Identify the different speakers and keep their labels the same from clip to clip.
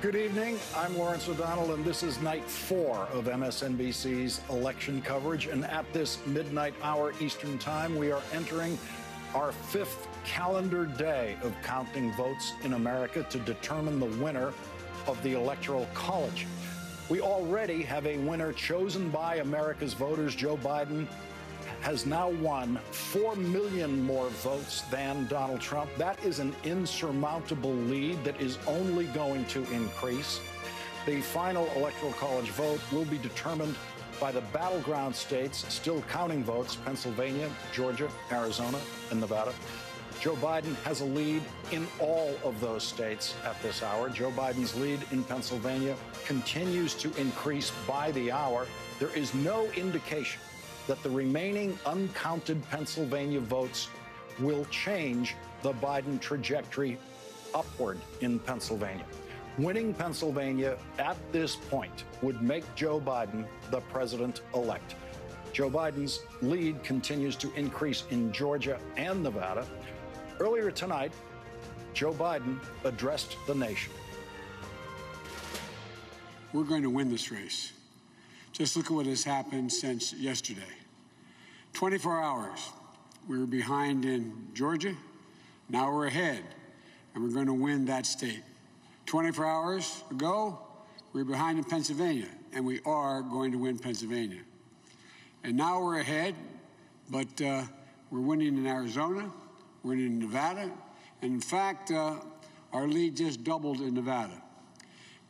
Speaker 1: Good evening. I'm Lawrence O'Donnell, and this is night 4 of MSNBC's election coverage. And at this midnight hour Eastern Time, we are entering our 5th calendar day of counting votes in America to determine the winner of the Electoral College. We already have a winner chosen by America's voters. Joe Biden has now won 4 million more votes than Donald Trump. That is an insurmountable lead that is only going to increase. The final Electoral College vote will be determined by the battleground states still counting votes: Pennsylvania, Georgia, Arizona, and Nevada. Joe Biden has a lead in all of those states at this hour. Joe Biden's lead in Pennsylvania continues to increase by the hour. There is no indication that the remaining uncounted Pennsylvania votes will change the Biden trajectory upward in Pennsylvania. Winning Pennsylvania at this point would make Joe Biden the president-elect. Joe Biden's lead continues to increase in Georgia and Nevada. Earlier tonight, Joe Biden addressed the nation.
Speaker 2: We're going to win this race. Just look at what has happened since yesterday. 24 hours, we were behind in Georgia. Now we're ahead, and we're going to win that state. 24 hours ago, we were behind in Pennsylvania, and we are going to win Pennsylvania. And now we're ahead, but we're winning in Arizona, we're winning in Nevada, and in fact, our lead just doubled in Nevada.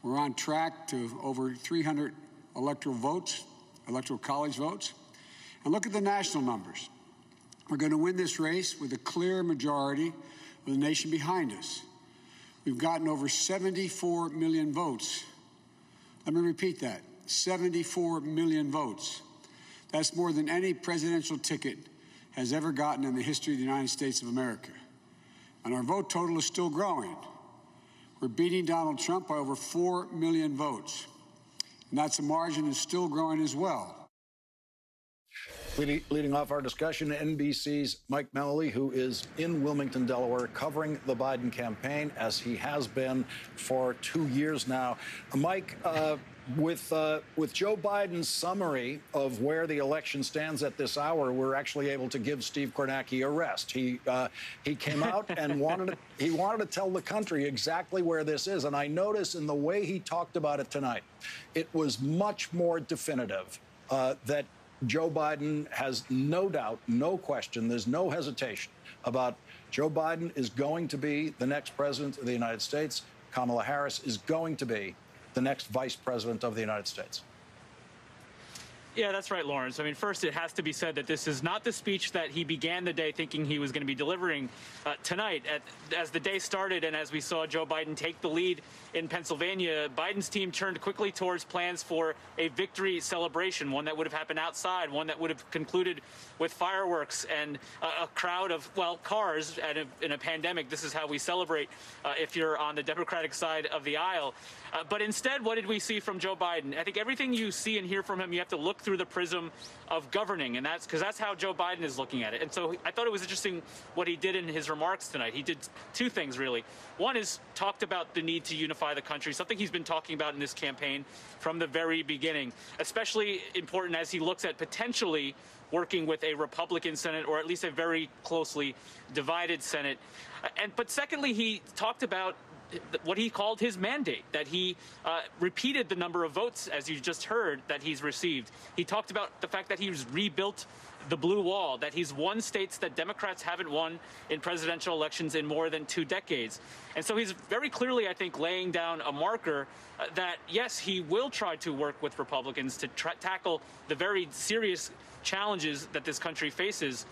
Speaker 2: We're on track to over 300 electoral college votes. And look at the national numbers. We're going to win this race with a clear majority of the nation behind us. We've gotten over 74 million votes. Let me repeat that, 74 million votes. That's more than any presidential ticket has ever gotten in the history of the United States of America. And our vote total is still growing. We're beating Donald Trump by over 4 million votes. And that's a margin that's still growing as well.
Speaker 1: Leading off our discussion, NBC's Mike Mellely, who is in Wilmington, Delaware, covering the Biden campaign, as he has been for 2 years now. Mike, with Joe Biden's summary of where the election stands at this hour, we're actually able to give Steve Kornacki a rest. He came out and wanted to tell the country exactly where this is. And I notice in the way he talked about it tonight, it was much more definitive that Joe Biden has no doubt, no question, there's no hesitation about Joe Biden is going to be the next president of the United States. Kamala Harris is going to be the next vice president of the United States.
Speaker 3: Yeah, that's right, Lawrence. I mean, first, it has to be said that this is not the speech that he began the day thinking he was going to be delivering tonight. As the day started and as we saw Joe Biden take the lead in Pennsylvania, Biden's team turned quickly towards plans for a victory celebration, one that would have happened outside, one that would have concluded with fireworks and a crowd of, well, cars. In a pandemic, this is how we celebrate if you're on the Democratic side of the aisle. But instead, what did we see from Joe Biden? I think everything you see and hear from him, you have to look through the prism of governing, and that's because that's how Joe Biden is looking at it. And so I thought it was interesting what he did in his remarks tonight. He did two things, really. One is talked about the need to unify the country, something he's been talking about in this campaign from the very beginning, especially important as he looks at potentially working with a Republican Senate, or at least a very closely divided Senate. But secondly, he talked about what he called his mandate, that he repeated the number of votes, as you just heard, that he's received. He talked about the fact that he's rebuilt the blue wall, that he's won states that Democrats haven't won in presidential elections in more than 2 decades. And so he's very clearly, I think, laying down a marker that, yes, he will try to work with Republicans to tackle the very serious challenges that this country faces,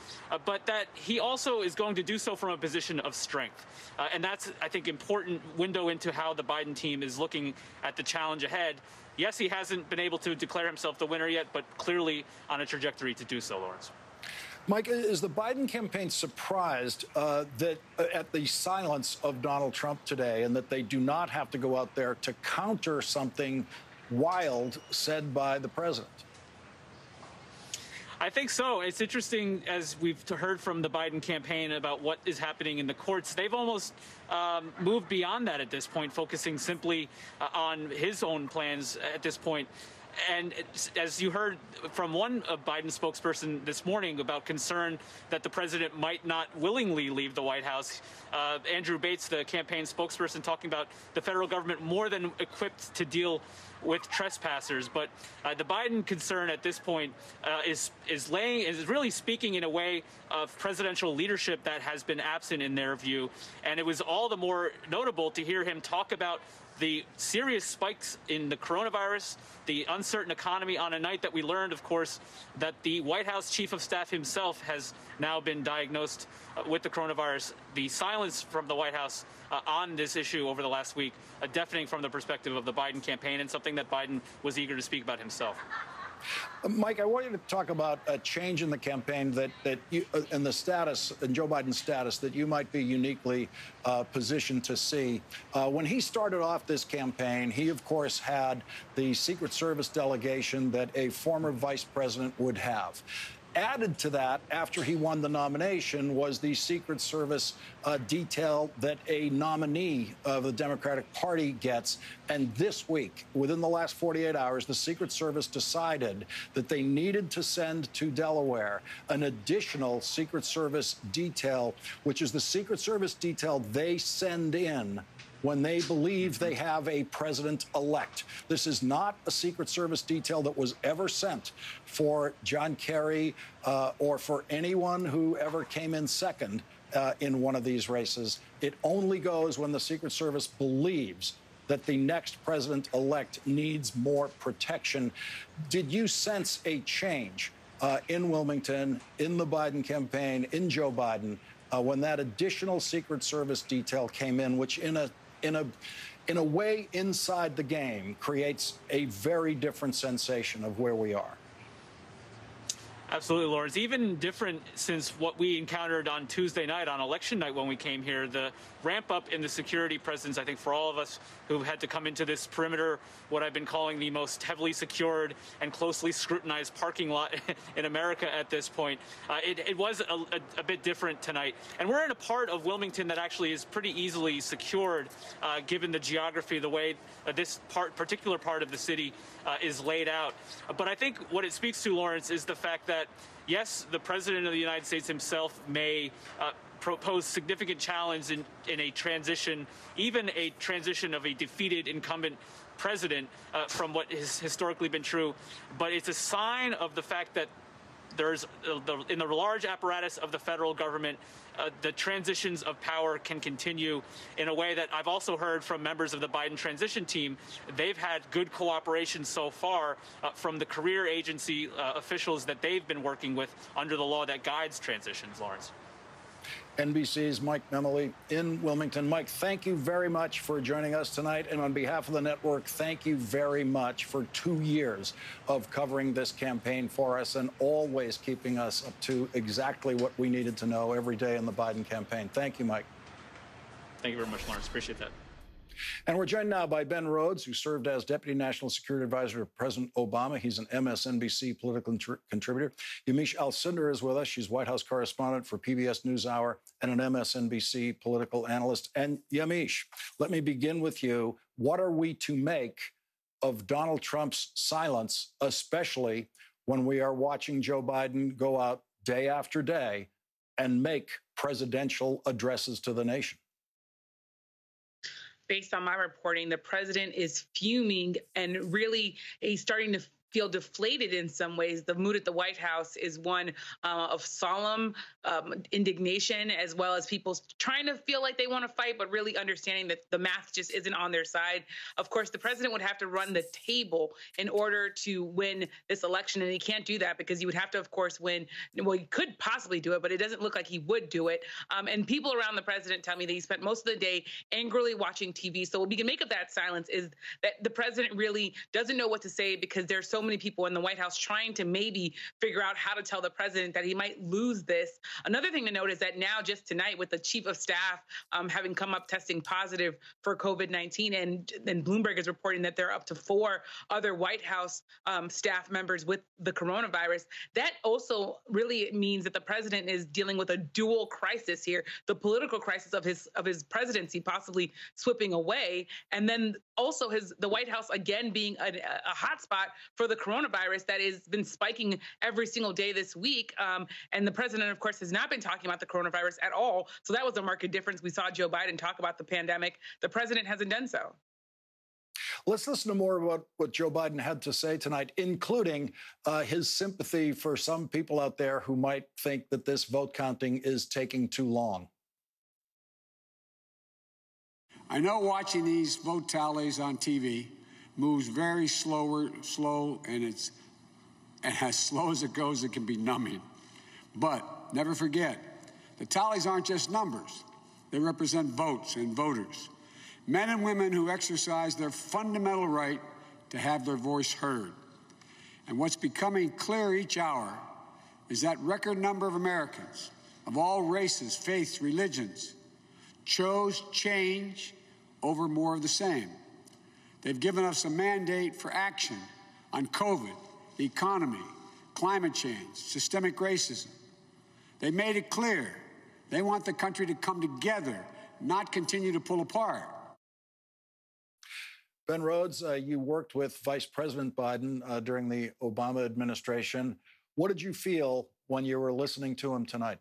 Speaker 3: but that he also is going to do so from a position of strength. And that's, I think, important window into how the Biden team is looking at the challenge ahead. Yes, he hasn't been able to declare himself the winner yet, but clearly on a trajectory to do so, Lawrence.
Speaker 1: Mike, is the Biden campaign surprised that at the silence of Donald Trump today, and that they do not have to go out there to counter something wild said by the president?
Speaker 3: I think so. It's interesting, as we've heard from the Biden campaign about what is happening in the courts. They've almost moved beyond that at this point, focusing simply on his own plans at this point. And as you heard from one Biden spokesperson this morning about concern that the president might not willingly leave the White House, Andrew Bates, the campaign spokesperson, talking about the federal government more than equipped to deal with trespassers. But the Biden concern at this point is really speaking in a way of presidential leadership that has been absent in their view. And it was all the more notable to hear him talk about the serious spikes in the coronavirus, the uncertain economy, on a night that we learned, of course, that the White House chief of staff himself has now been diagnosed with the coronavirus. The silence from the White House on this issue over the last week, deafening from the perspective of the Biden campaign, and something that Biden was eager to speak about himself.
Speaker 1: Mike, I want you to talk about a change in the campaign that you, in the status, in Joe Biden's status, that you might be uniquely positioned to see. When he started off this campaign, he, of course, had the Secret Service delegation that a former vice president would have. Added to that, after he won the nomination, was the Secret Service detail that a nominee of the Democratic Party gets. And this week, within the last 48 hours, the Secret Service decided that they needed to send to Delaware an additional Secret Service detail, which is the Secret Service detail they send in when they believe they have a president-elect. This is not a Secret Service detail that was ever sent for John Kerry or for anyone who ever came in second in one of these races. It only goes when the Secret Service believes that the next president-elect needs more protection. Did you sense a change in Wilmington, in the Biden campaign, in Joe Biden, when that additional Secret Service detail came in, which in a way inside the game creates a very different sensation of where we are?
Speaker 3: Absolutely, Lawrence. Even different since what we encountered on Tuesday night, on election night when we came here. The ramp up in the security presence, I think, for all of us who've had to come into this perimeter, what I've been calling the most heavily secured and closely scrutinized parking lot in America at this point, it was a bit different tonight. And we're in a part of Wilmington that actually is pretty easily secured, given the geography, the way this particular part of the city is laid out. But I think what it speaks to, Lawrence, is the fact that, yes, the president of the United States himself may propose significant challenge in a transition, even a transition of a defeated incumbent president from what has historically been true. But it's a sign of the fact that there's in the large apparatus of the federal government, the transitions of power can continue in a way that I've also heard from members of the Biden transition team. They've had good cooperation so far from the career agency officials that they've been working with under the law that guides transitions, Lawrence.
Speaker 1: NBC's Mike Memoli in Wilmington. Mike, thank you very much for joining us tonight. And on behalf of the network, thank you very much for 2 years of covering this campaign for us and always keeping us up to exactly what we needed to know every day in the Biden campaign. Thank you, Mike. Thank you very much, Lawrence. Appreciate that. And we're joined now by Ben Rhodes, who served as Deputy National Security Advisor to President Obama. He's an MSNBC political contributor. Yamiche Alcindor is with us. She's White House correspondent for PBS NewsHour and an MSNBC political analyst. And Yamiche, let me begin with you. What are we to make of Donald Trump's silence, especially when we are watching Joe Biden go out day after day and make presidential addresses to the nation?
Speaker 4: Based on my reporting, the president is fuming and really he's starting to feel deflated in some ways. The mood at the White House is one of solemn indignation, as well as people trying to feel like they want to fight, but really understanding that the math just isn't on their side. Of course, the president would have to run the table in order to win this election, and he can't do that because he would have to, of course, win. Well, he could possibly do it, but it doesn't look like he would do it. And people around the president tell me that he spent most of the day angrily watching TV. So what we can make of that silence is that the president really doesn't know what to say because there's so so many people in the White House trying to maybe figure out how to tell the president that he might lose this. Another thing to note is that now, just tonight, with the chief of staff having come up testing positive for COVID-19, and Bloomberg is reporting that there are up to 4 other White House staff members with the coronavirus, that also really means that the president is dealing with a dual crisis here: the political crisis of his presidency possibly slipping away, and then also the White House again being a hotspot for the coronavirus that has been spiking every single day this week. And the president, of course, has not been talking about the coronavirus at all. So that was a marked difference. We saw Joe Biden talk about the pandemic. The president hasn't done so.
Speaker 1: Let's listen to more about what Joe Biden had to say tonight, including his sympathy for some people out there who might think that this vote counting is taking too long.
Speaker 2: I know watching these vote tallies on TV moves very slow, and as slow as it goes, it can be numbing. But never forget, the tallies aren't just numbers. They represent votes and voters, men and women who exercise their fundamental right to have their voice heard. And what's becoming clear each hour is that record number of Americans of all races, faiths, religions chose change over more of the same. They've given us a mandate for action on COVID, the economy, climate change, systemic racism. They made it clear they want the country to come together, not continue to pull apart.
Speaker 1: Ben Rhodes, you worked with Vice President Biden during the Obama administration. What did you feel when you were listening to him tonight?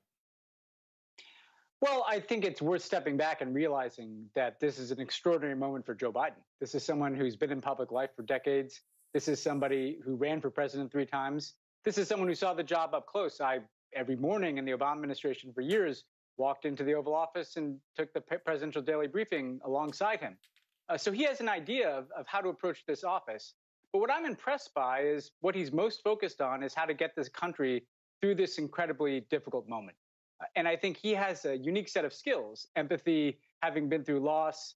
Speaker 5: Well, I think it's worth stepping back and realizing that this is an extraordinary moment for Joe Biden. This is someone who's been in public life for decades. This is somebody who ran for president 3 times. This is someone who saw the job up close. Every morning in the Obama administration for years, walked into the Oval Office and took the presidential daily briefing alongside him. So he has an idea of how to approach this office. But what I'm impressed by is what he's most focused on is how to get this country through this incredibly difficult moment. And I think he has a unique set of skills: empathy, having been through loss,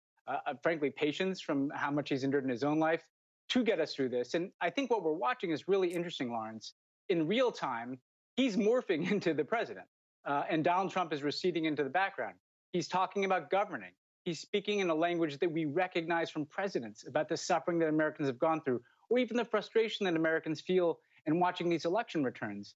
Speaker 5: frankly, patience from how much he's endured in his own life to get us through this. And I think what we're watching is really interesting, Lawrence. In real time, he's morphing into the president, and Donald Trump is receding into the background. He's talking about governing. He's speaking in a language that we recognize from presidents about the suffering that Americans have gone through, or even the frustration that Americans feel in watching these election returns.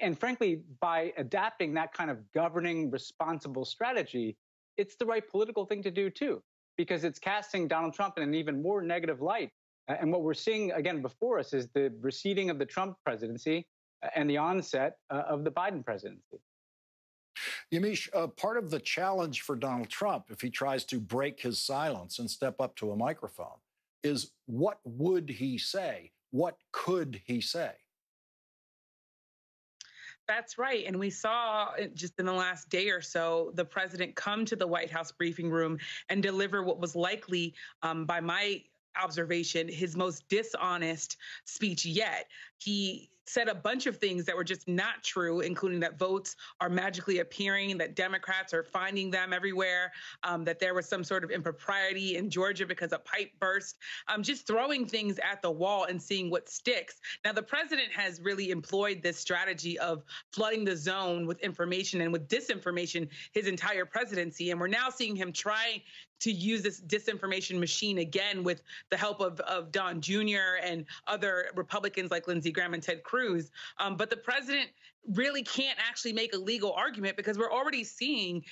Speaker 5: And frankly, by adapting that kind of governing, responsible strategy, it's the right political thing to do, too, because it's casting Donald Trump in an even more negative light. And what we're seeing, again, before us is the receding of the Trump presidency and the onset of the Biden presidency.
Speaker 1: Yamiche, part of the challenge for Donald Trump, if he tries to break his silence and step up to a microphone, is what would he say? What could he say?
Speaker 4: That's right. And we saw just in the last day or so, the president come to the White House briefing room and deliver what was likely, by my observation, his most dishonest speech yet. He said a bunch of things that were just not true, including that votes are magically appearing, that Democrats are finding them everywhere, that there was some sort of impropriety in Georgia because a pipe burst, just throwing things at the wall and seeing what sticks. Now, the president has really employed this strategy of flooding the zone with information and with disinformation his entire presidency. And we're now seeing him try to use this disinformation machine again with the help of Don Jr. and other Republicans like Lindsey Graham and Ted Cruz. But the president really can't actually make a legal argument because we're already seeing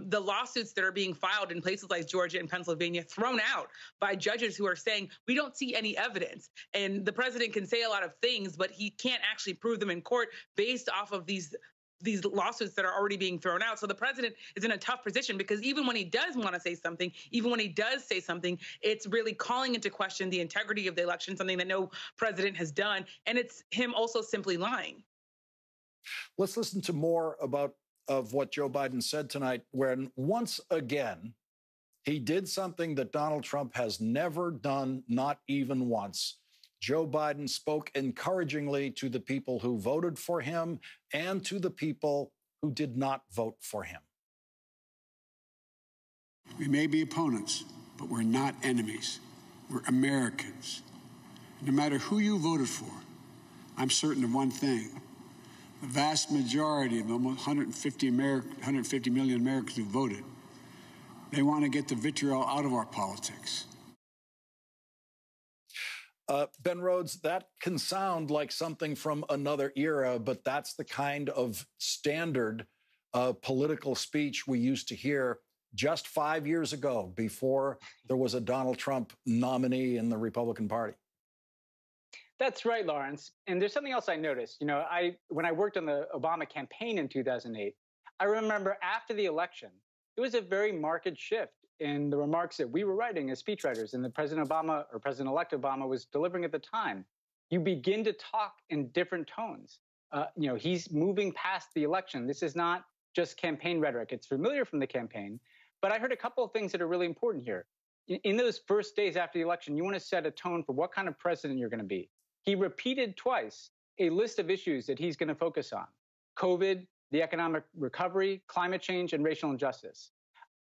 Speaker 4: the lawsuits that are being filed in places like Georgia and Pennsylvania thrown out by judges who are saying, we don't see any evidence. And the president can say a lot of things, but he can't actually prove them in court based off of these lawsuits that are already being thrown out. So the president is in a tough position because even when he does want to say something, even when he does say something, it's really calling into question the integrity of the election, something that no president has done. And it's him also simply lying.
Speaker 1: Let's listen to more of what Joe Biden said tonight, when once again, he did something that Donald Trump has never done, not even once. Joe Biden spoke encouragingly to the people who voted for him and to the people who did not vote for him.
Speaker 2: We may be opponents, but we're not enemies. We're Americans. No matter who you voted for, I'm certain of one thing. The vast majority of the almost 150 million Americans who voted, they want to get the vitriol out of our politics.
Speaker 1: Ben Rhodes, that can sound like something from another era, but that's the kind of standard political speech we used to hear just 5 years ago, before there was a Donald Trump nominee in the Republican Party.
Speaker 5: That's right, Lawrence. And there's something else I noticed. When I worked on the Obama campaign in 2008, I remember after the election, it was a very marked shift in the remarks that we were writing as speechwriters and that President Obama, or President-elect Obama, was delivering at the time. You begin to talk in different tones. He's moving past the election. This is not just campaign rhetoric. It's familiar from the campaign. But I heard a couple of things that are really important here. In those first days after the election, you want to set a tone for what kind of president you're going to be. He repeated twice a list of issues that he's going to focus on: COVID, the economic recovery, climate change, and racial injustice.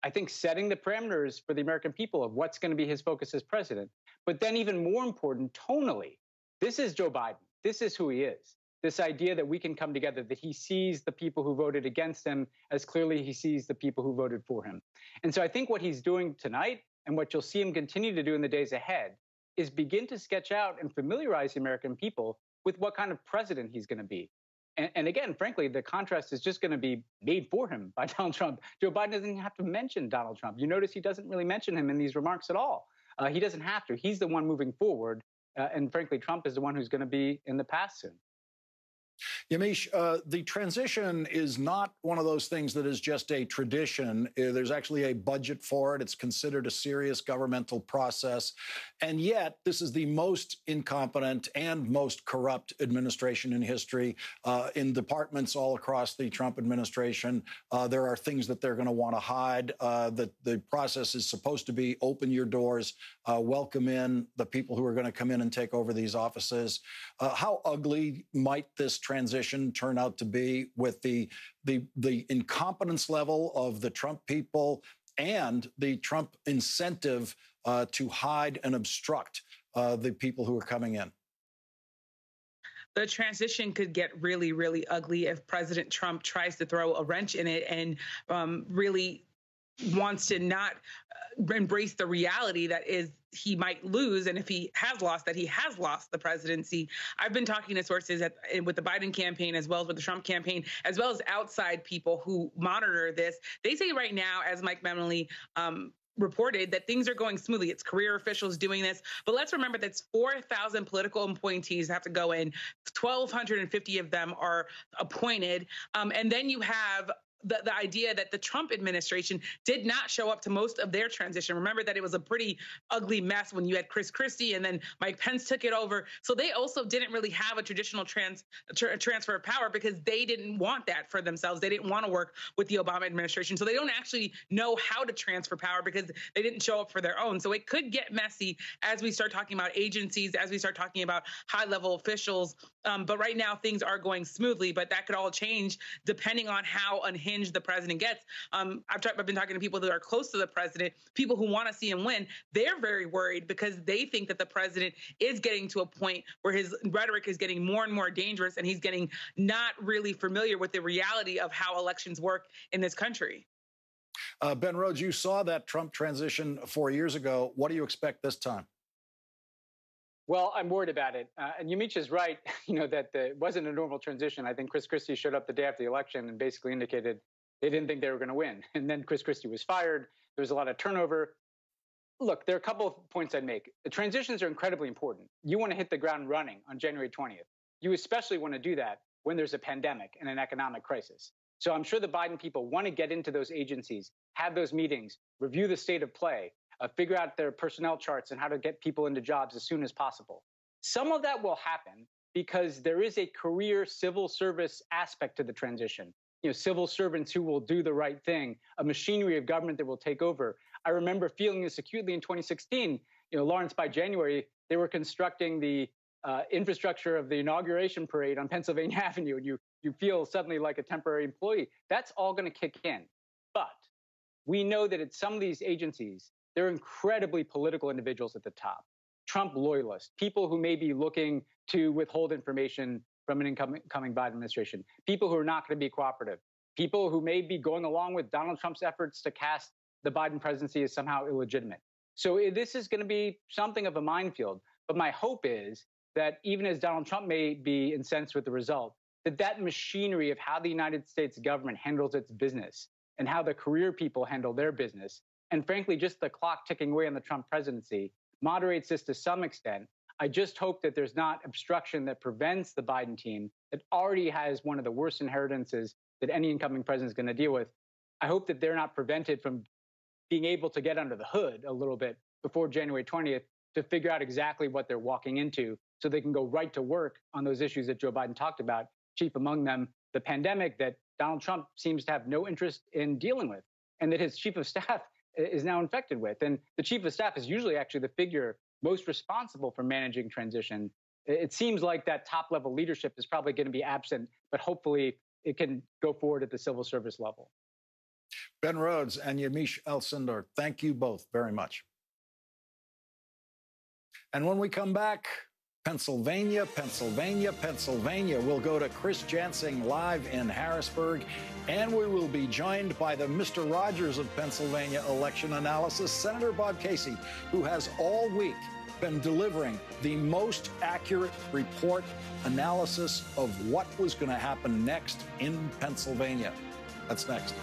Speaker 5: I think setting the parameters for the American people of what's going to be his focus as president. But then even more important, tonally, this is Joe Biden. This is who he is. This idea that we can come together, that he sees the people who voted against him as clearly he sees the people who voted for him. And so I think what he's doing tonight, and what you'll see him continue to do in the days ahead, is begin to sketch out and familiarize the American people with what kind of president he's going to be. And again, frankly, the contrast is just going to be made for him by Donald Trump. Joe Biden doesn't even have to mention Donald Trump. You notice he doesn't really mention him in these remarks at all. He doesn't have to. He's the one moving forward. And frankly, Trump is the one who's going to be in the past soon.
Speaker 1: Yamiche, the transition is not one of those things that is just a tradition. There's actually a budget for it. It's considered a serious governmental process. And yet, this is the most incompetent and most corrupt administration in history. In departments all across the Trump administration, there are things that they're going to want to hide. The process is supposed to be open your doors, welcome in the people who are going to come in and take over these offices. How ugly might this transition turn out to be, with the incompetence level of the Trump people and the Trump incentive to hide and obstruct the people who are coming in?
Speaker 4: The transition could get really, really ugly if President Trump tries to throw a wrench in it and really wants to not embrace the reality that is he might lose, and if he has lost, that he has lost the presidency. I've been talking to sources with the Biden campaign, as well as with the Trump campaign, as well as outside people who monitor this. They say right now, as Mike Memoli reported, that things are going smoothly. It's career officials doing this. But let's remember that's 4,000 political appointees have to go in. 1,250 of them are appointed. And then you have the idea that the Trump administration did not show up to most of their transition. Remember that it was a pretty ugly mess when you had Chris Christie and then Mike Pence took it over. So they also didn't really have a traditional transfer of power, because they didn't want that for themselves. They didn't want to work with the Obama administration. So they don't actually know how to transfer power because they didn't show up for their own. So it could get messy as we start talking about agencies, as we start talking about high-level officials. But right now things are going smoothly, but that could all change depending on how unhinged the president gets. I've been talking to people that are close to the president, people who want to see him win. They're very worried because they think that the president is getting to a point where his rhetoric is getting more and more dangerous, and he's getting not really familiar with the reality of how elections work in this country.
Speaker 1: Ben Rhodes, you saw that Trump transition 4 years ago. What do you expect this time?
Speaker 5: Well, I'm worried about it. And Yamiche is right, that it wasn't a normal transition. I think Chris Christie showed up the day after the election and basically indicated they didn't think they were going to win. And then Chris Christie was fired. There was a lot of turnover. Look, there are a couple of points I'd make. The transitions are incredibly important. You want to hit the ground running on January 20th. You especially want to do that when there's a pandemic and an economic crisis. So I'm sure the Biden people want to get into those agencies, have those meetings, review the state of play, figure out their personnel charts and how to get people into jobs as soon as possible. Some of that will happen because there is a career civil service aspect to the transition. Civil servants who will do the right thing, a machinery of government that will take over. I remember feeling this acutely in 2016. Lawrence, by January, they were constructing the infrastructure of the inauguration parade on Pennsylvania Avenue, and you feel suddenly like a temporary employee. That's all going to kick in. But we know that at some of these agencies, there are incredibly political individuals at the top, Trump loyalists, people who may be looking to withhold information from an incoming Biden administration, people who are not going to be cooperative, people who may be going along with Donald Trump's efforts to cast the Biden presidency as somehow illegitimate. So this is going to be something of a minefield. But my hope is that even as Donald Trump may be incensed with the result, that machinery of how the United States government handles its business and how the career people handle their business, and frankly, just the clock ticking away on the Trump presidency, moderates this to some extent. I just hope that there's not obstruction that prevents the Biden team that already has one of the worst inheritances that any incoming president is going to deal with. I hope that they're not prevented from being able to get under the hood a little bit before January 20th to figure out exactly what they're walking into so they can go right to work on those issues that Joe Biden talked about, chief among them the pandemic that Donald Trump seems to have no interest in dealing with, and that his chief of staff is now infected with. And the chief of staff is usually actually the figure most responsible for managing transition. It seems like that top-level leadership is probably going to be absent, but hopefully it can go forward at the civil service level.
Speaker 1: Ben Rhodes and Yamiche Alcindor, thank you both very much. And when we come back, Pennsylvania. We'll go to Chris Jansing live in Harrisburg, and we will be joined by the Mr. Rogers of Pennsylvania election analysis, Senator Bob Casey, who has all week been delivering the most accurate report analysis of what was going to happen next in Pennsylvania. That's next.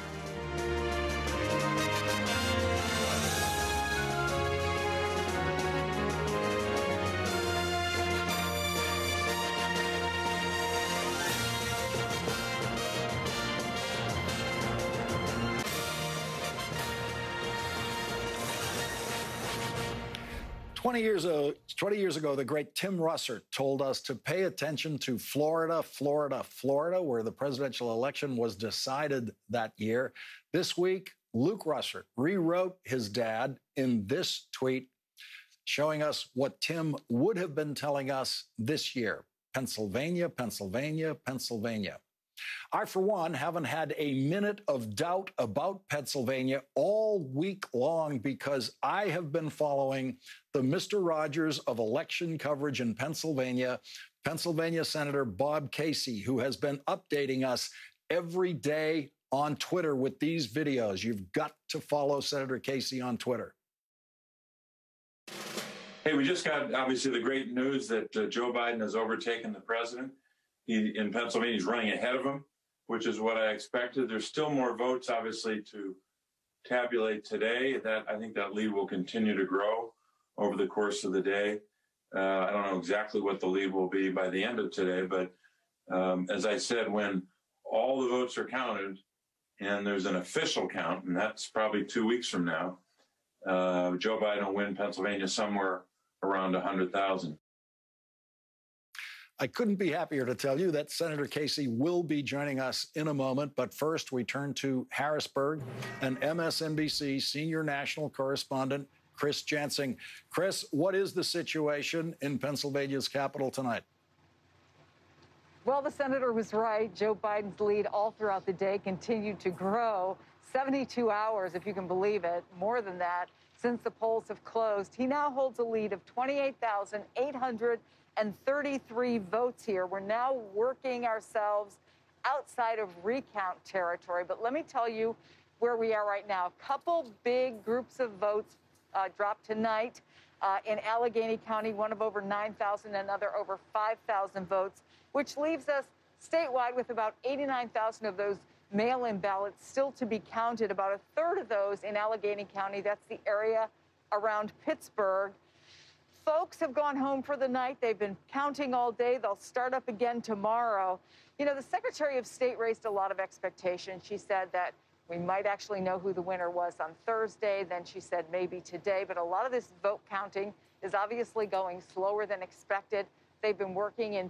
Speaker 1: 20 years ago, the great Tim Russert told us to pay attention to Florida, where the presidential election was decided that year. This week, Luke Russert rewrote his dad in this tweet, showing us what Tim would have been telling us this year. Pennsylvania. I, for one, haven't had a minute of doubt about Pennsylvania all week long because I have been following the Mr. Rogers of election coverage in Pennsylvania, Pennsylvania Senator Bob Casey, who has been updating us every day on Twitter with these videos. You've got to follow Senator Casey on Twitter.
Speaker 6: Hey, we just got, obviously, the great news that Joe Biden has overtaken the president. In Pennsylvania, he's running ahead of him, which is what I expected. There's still more votes, obviously, to tabulate today. I think that lead will continue to grow over the course of the day. I don't know exactly what the lead will be by the end of today, but as I said, when all the votes are counted and there's an official count, and that's probably 2 weeks from now, Joe Biden will win Pennsylvania somewhere around 100,000.
Speaker 1: I couldn't be happier to tell you that Senator Casey will be joining us in a moment. But first, we turn to Harrisburg and MSNBC senior national correspondent Chris Jansing. Chris, what is the situation in Pennsylvania's capital tonight?
Speaker 7: Well, the senator was right. Joe Biden's lead all throughout the day continued to grow. 72 hours, if you can believe it, more than that, since the polls have closed. He now holds a lead of 28,833 votes here. We're now working ourselves outside of recount territory. But let me tell you where we are right now. A couple big groups of votes dropped tonight in Allegheny County, one of over 9,000, another over 5,000 votes, which leaves us statewide with about 89,000 of those mail-in ballots still to be counted, about a third of those in Allegheny County. That's the area around Pittsburgh. Folks have gone home for the night. They've been counting all day. They'll start up again tomorrow. You know, the Secretary of State raised a lot of expectations. She said that we might actually know who the winner was on Thursday. Then she said maybe today. But a lot of this vote counting is obviously going slower than expected. They've been working in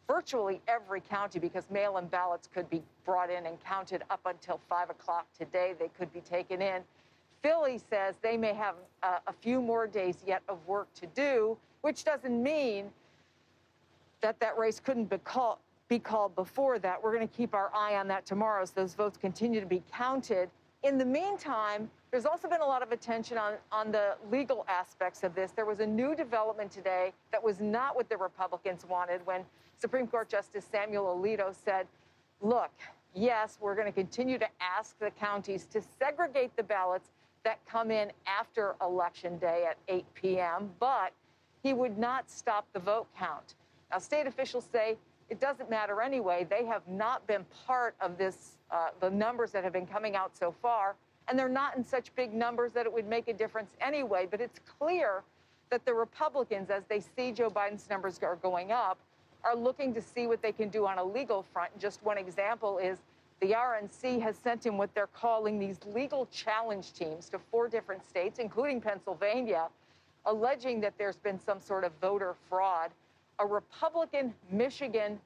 Speaker 7: virtually every county because mail-in ballots could be brought in and counted up until 5 o'clock today. They could be taken in. Philly says they may have a few more days yet of work to do, which doesn't mean that race couldn't be called before that. We're going to keep our eye on that tomorrow as those votes continue to be counted. In the meantime, there's also been a lot of attention on the legal aspects of this. There was a new development today that was not what the Republicans wanted when Supreme Court Justice Samuel Alito said, look, yes, we're going to continue to ask the counties to segregate the ballots that come in after Election Day at 8 p.m., but he would not stop the vote count. Now, state officials say it doesn't matter anyway. They have not been part of this, the numbers that have been coming out so far, and they're not in such big numbers that it would make a difference anyway. But it's clear that the Republicans, as they see Joe Biden's numbers are going up, are looking to see what they can do on a legal front. And just one example is the RNC has sent in what they're calling these legal challenge teams to 4 different states, including Pennsylvania, alleging that there's been some sort of voter fraud. A Republican Michigan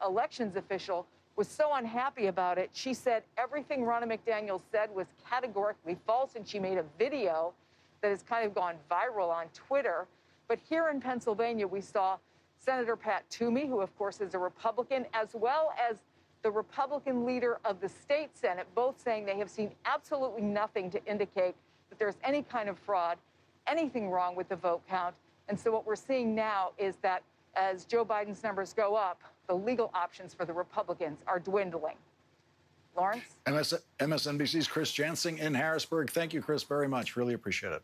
Speaker 7: elections official was so unhappy about it, she said everything Ronna McDaniel said was categorically false, and she made a video that has kind of gone viral on Twitter. But here in Pennsylvania, we saw Senator Pat Toomey, who of course is a Republican, as well as the Republican leader of the state Senate, both saying they have seen absolutely nothing to indicate that there's any kind of fraud, anything wrong with the vote count. And so what we're seeing now is that as Joe Biden's numbers go up, the legal options for the Republicans are dwindling. Lawrence?
Speaker 1: MSNBC's Chris Jansing in Harrisburg. Thank you, Chris, very much. Really appreciate it.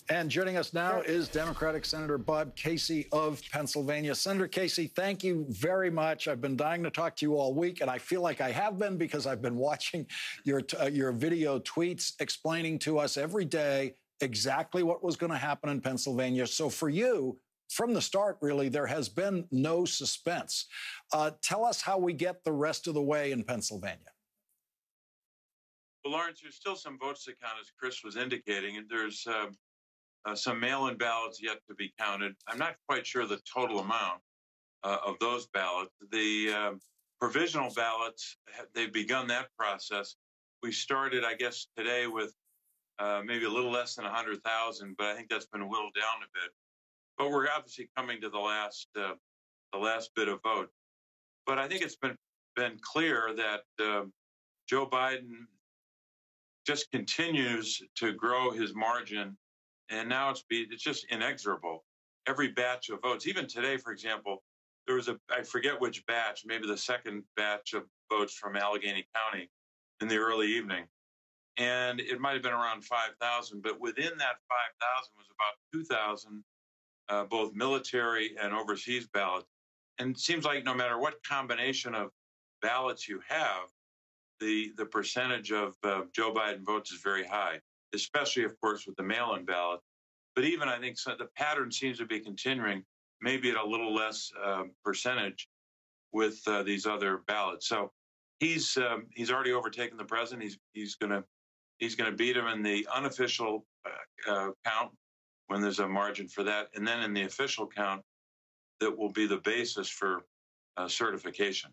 Speaker 1: And joining us now is Democratic Senator Bob Casey of Pennsylvania. Senator Casey, thank you very much. I've been dying to talk to you all week, and I feel like I have been because I've been watching your video tweets explaining to us every day exactly what was going to happen in Pennsylvania. So for you, from the start, really, there has been no suspense. Tell us how we get the rest of the way in Pennsylvania.
Speaker 6: Well, Lawrence, there's still some votes to count, as Chris was indicating, and there's some mail-in ballots yet to be counted. I'm not quite sure the total amount of those ballots. The provisional ballots, they've begun that process. We started, I guess, today with maybe a little less than 100,000, but I think that's been whittled down a bit. But we're obviously coming to the last bit of vote. But I think it's been clear that Joe Biden just continues to grow his margin, and now it's just inexorable. Every batch of votes, even today, for example, there was I forget which batch, maybe the second batch of votes from Allegheny County in the early evening. And it might have been around 5,000, but within that 5,000 was about 2,000 both military and overseas ballots. And it seems like no matter what combination of ballots you have, the percentage of Joe Biden votes is very high, especially, of course, with the mail-in ballot. But even I think the pattern seems to be continuing, maybe at a little less percentage with these other ballots. So he's already overtaken the president. He's going to beat him in the unofficial count when there's a margin for that, and then in the official count that will be the basis for certification.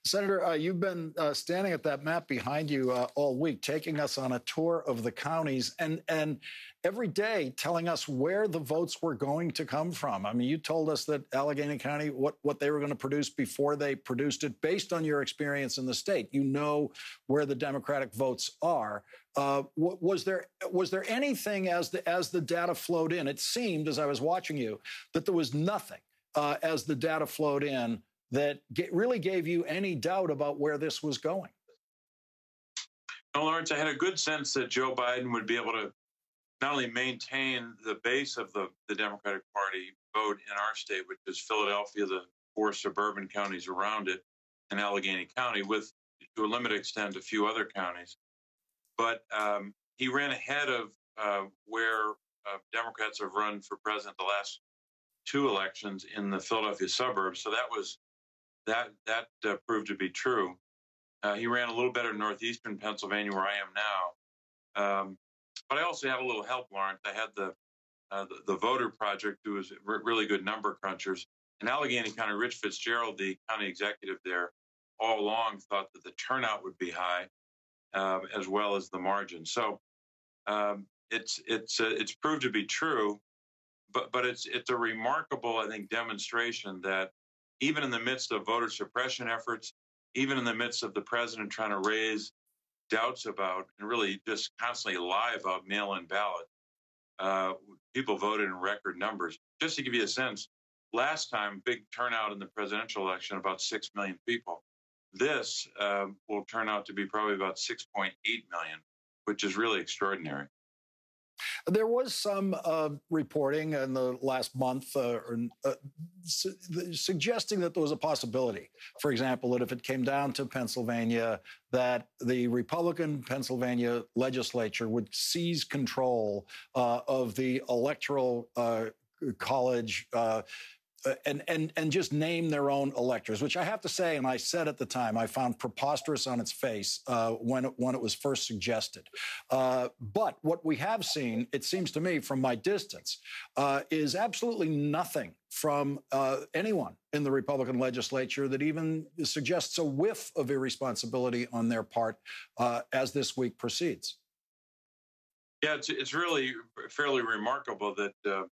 Speaker 1: Senator, you've been standing at that map behind you all week, taking us on a tour of the counties and every day telling us where the votes were going to come from. I mean, you told us that Allegheny County, what they were going to produce before they produced it, based on your experience in the state. You know where the Democratic votes are. Was there anything as the data flowed in? It seemed, as I was watching you, that there was nothing as the data flowed in that really gave you any doubt about where this was going.
Speaker 6: No, Lawrence, I had a good sense that Joe Biden would be able to not only maintain the base of the Democratic Party vote in our state, which is Philadelphia, the 4 suburban counties around it, and Allegheny County, with, to a limited extent, a few other counties. But he ran ahead of where Democrats have run for president the last 2 elections in the Philadelphia suburbs. So that proved to be true. He ran a little better in northeastern Pennsylvania, where I am now. But I also had a little help, Lawrence. I had the Voter Project, who was really good number crunchers. And Allegheny County, Rich Fitzgerald, the county executive there, all along thought that the turnout would be high, as well as the margin. So it's proved to be true. But it's a remarkable, I think, demonstration that even in the midst of voter suppression efforts, even in the midst of the president trying to raise doubts about and really just constantly lie about mail-in ballots, people voted in record numbers. Just to give you a sense, last time, big turnout in the presidential election, about 6 million people. This will turn out to be probably about 6.8 million, which is really extraordinary.
Speaker 1: There was some reporting in the last month suggesting that there was a possibility, for example, that if it came down to Pennsylvania, that the Republican Pennsylvania legislature would seize control of the electoral college and just name their own electors, which I have to say, and I said at the time, I found preposterous on its face when it was first suggested. But what we have seen, it seems to me, from my distance, is absolutely nothing from anyone in the Republican legislature that even suggests a whiff of irresponsibility on their part as this week proceeds.
Speaker 6: Yeah, it's really fairly remarkable that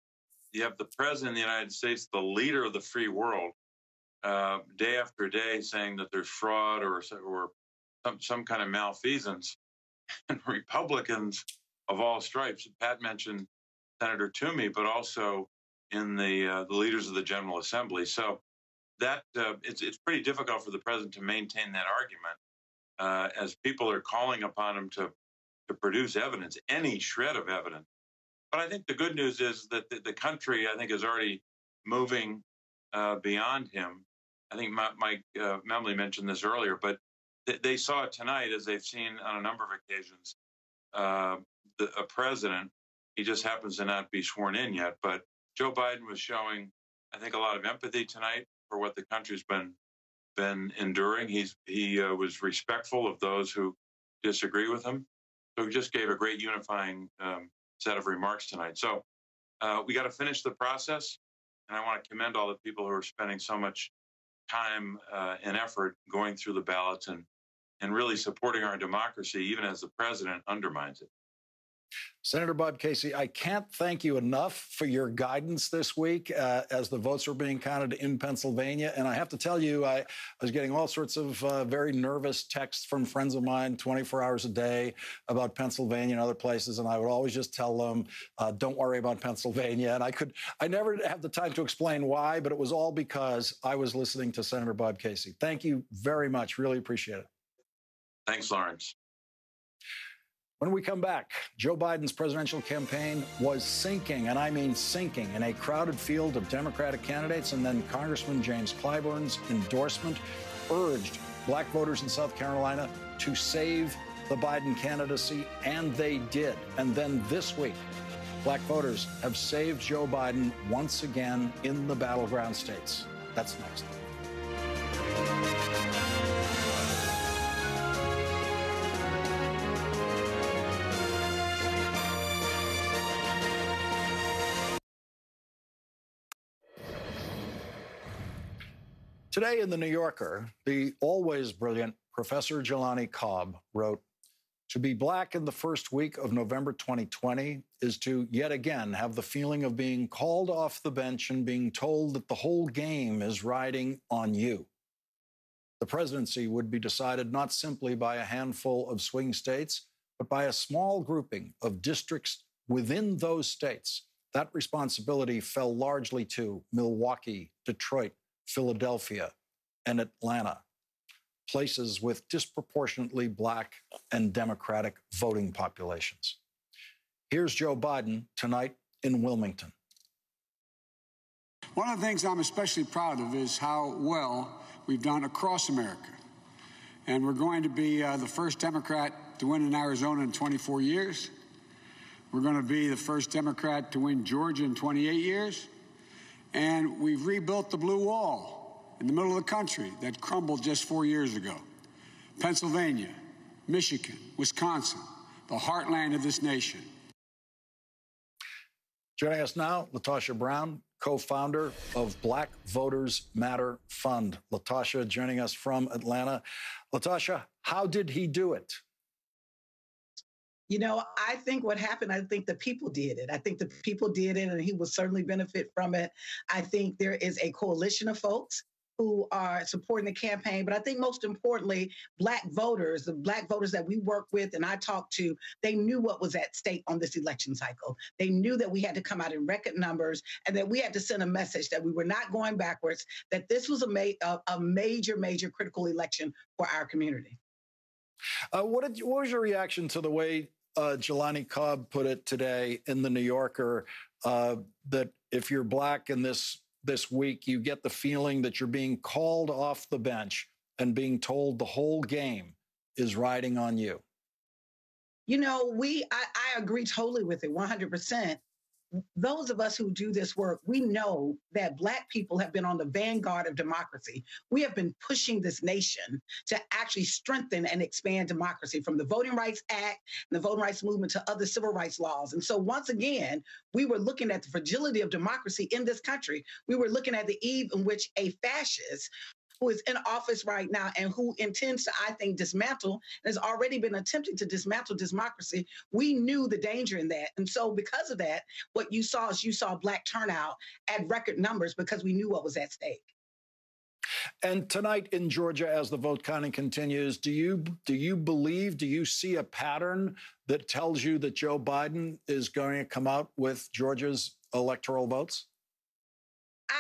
Speaker 6: you have the president of the United States, the leader of the free world, day after day saying that there's fraud or some kind of malfeasance, and Republicans of all stripes. Pat mentioned Senator Toomey, but also in the leaders of the General Assembly. So that it's pretty difficult for the president to maintain that argument as people are calling upon him to produce evidence, any shred of evidence. But I think the good news is that the country, I think, is already moving beyond him. I think Mike Memley mentioned this earlier, but they saw it tonight, as they've seen on a number of occasions, a president. He just happens to not be sworn in yet. But Joe Biden was showing, I think, a lot of empathy tonight for what the country's been enduring. He was respectful of those who disagree with him. So he just gave a great unifying set of remarks tonight. So we got to finish the process. And I want to commend all the people who are spending so much time and effort going through the ballots and really supporting our democracy, even as the president undermines it.
Speaker 1: Senator Bob Casey, I can't thank you enough for your guidance this week as the votes were being counted in Pennsylvania. And I have to tell you, I was getting all sorts of very nervous texts from friends of mine 24 hours a day about Pennsylvania and other places. And I would always just tell them, don't worry about Pennsylvania. And I never have the time to explain why, but it was all because I was listening to Senator Bob Casey. Thank you very much. Really appreciate it.
Speaker 6: Thanks, Lawrence.
Speaker 1: When we come back, Joe Biden's presidential campaign was sinking, and I mean sinking, in a crowded field of Democratic candidates, and then Congressman James Clyburn's endorsement urged black voters in South Carolina to save the Biden candidacy, and they did. And then this week, black voters have saved Joe Biden once again in the battleground states. That's next. Today in The New Yorker, the always brilliant Professor Jelani Cobb wrote, "To be black in the first week of November 2020 is to yet again have the feeling of being called off the bench and being told that the whole game is riding on you. The presidency would be decided not simply by a handful of swing states, but by a small grouping of districts within those states. That responsibility fell largely to Milwaukee, Detroit, Philadelphia, and Atlanta, places with disproportionately black and Democratic voting populations." Here's Joe Biden tonight in Wilmington.
Speaker 2: One of the things I'm especially proud of is how well we've done across America. And we're going to be the first Democrat to win in Arizona in 24 years. We're going to be the first Democrat to win Georgia in 28 years. And we've rebuilt the blue wall in the middle of the country that crumbled just 4 years ago. Pennsylvania, Michigan, Wisconsin, the heartland of this nation.
Speaker 1: Joining us now, LaTosha Brown, co-founder of Black Voters Matter Fund. LaTosha joining us from Atlanta. LaTosha, how did he do it?
Speaker 8: You know, I think what happened, I think the people did it. I think the people did it, and he will certainly benefit from it. I think there is a coalition of folks who are supporting the campaign. But I think most importantly, Black voters, the Black voters that we work with and I talked to, they knew what was at stake on this election cycle. They knew that we had to come out in record numbers and that we had to send a message that we were not going backwards, that this was a major critical election for our community.
Speaker 1: What was your reaction to the way Jelani Cobb put it today in the New Yorker, that if you're Black in this week, you get the feeling that you're being called off the bench and being told the whole game is riding on you?
Speaker 8: You know, I agree totally with it, 100%. Those of us who do this work, we know that Black people have been on the vanguard of democracy. We have been pushing this nation to actually strengthen and expand democracy, from the Voting Rights Act and the Voting Rights Movement to other civil rights laws. And so once again, we were looking at the fragility of democracy in this country. We were looking at the eve in which a fascist who is in office right now and who intends to, I think, dismantle, and has already been attempting to dismantle democracy. We knew the danger in that. And so because of that, what you saw is you saw Black turnout at record numbers because we knew what was at stake.
Speaker 1: And tonight in Georgia, as the vote counting continues, do you see a pattern that tells you that Joe Biden is going to come out with Georgia's electoral votes?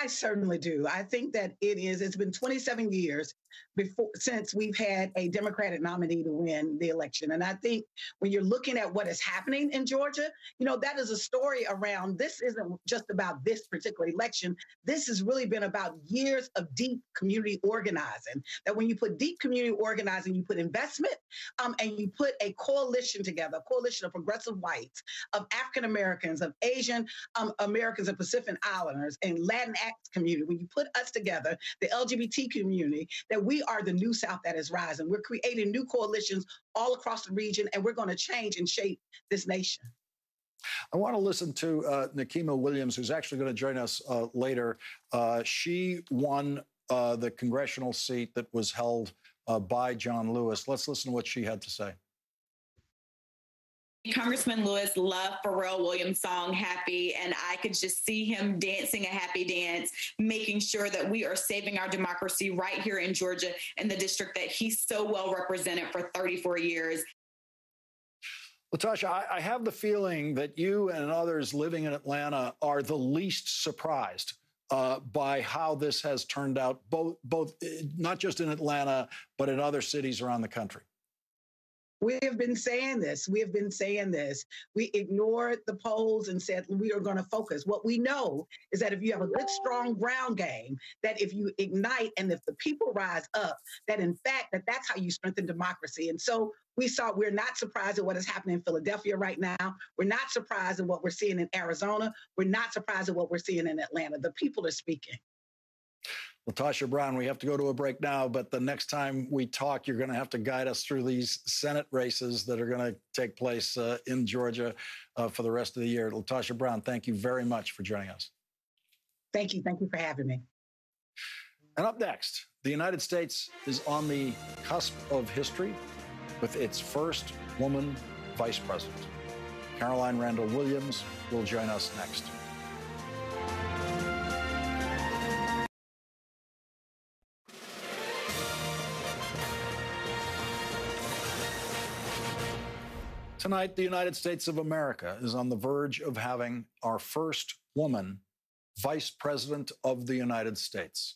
Speaker 8: I certainly do. I think that it's been 27 years since we've had a Democratic nominee to win the election. And I think when you're looking at what is happening in Georgia, you know, that is a story around, this isn't just about this particular election. This has really been about years of deep community organizing. That when you put deep community organizing, you put investment and you put a coalition together, a coalition of progressive whites, of African Americans, of Asian Americans and Pacific Islanders and Latinx community. When you put us together, the LGBT community, that we are the new South that is rising. We're creating new coalitions all across the region, and we're going to change and shape this nation.
Speaker 1: I want to listen to Nikema Williams, who's actually going to join us later. She won the congressional seat that was held by John Lewis. Let's listen to what she had to say.
Speaker 9: Congressman Lewis loved Pharrell Williams' song Happy, and I could just see him dancing a happy dance, making sure that we are saving our democracy right here in Georgia, in the district that he's so well represented for 34 years.
Speaker 1: LaTosha, I have the feeling that you and others living in Atlanta are the least surprised by how this has turned out, both not just in Atlanta, but in other cities around the country.
Speaker 8: We have been saying this. We have been saying this. We ignored the polls and said we are going to focus. What we know is that if you have a good, strong ground game, that if you ignite and if the people rise up, that in fact, that's how you strengthen democracy. And so we're not surprised at what is happening in Philadelphia right now. We're not surprised at what we're seeing in Arizona. We're not surprised at what we're seeing in Atlanta. The people are speaking.
Speaker 1: LaTosha Brown, we have to go to a break now, but the next time we talk, you're going to have to guide us through these Senate races that are going to take place in Georgia for the rest of the year. LaTosha Brown, thank you very much for joining us.
Speaker 8: Thank you. Thank you for having me.
Speaker 1: And up next, the United States is on the cusp of history with its first woman vice president. Caroline Randall Williams will join us next. Tonight, the United States of America is on the verge of having our first woman vice president of the United States.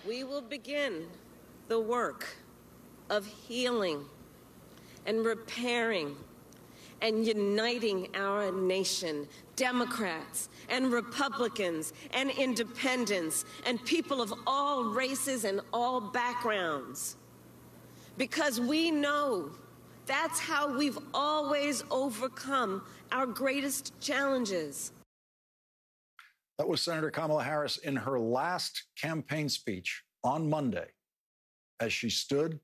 Speaker 10: We will begin the work of healing and repairing and uniting our nation, Democrats and Republicans and independents and people of all races and all backgrounds. Because we know that's how we've always overcome our greatest challenges.
Speaker 1: That was Senator Kamala Harris in her last campaign speech on Monday as she stood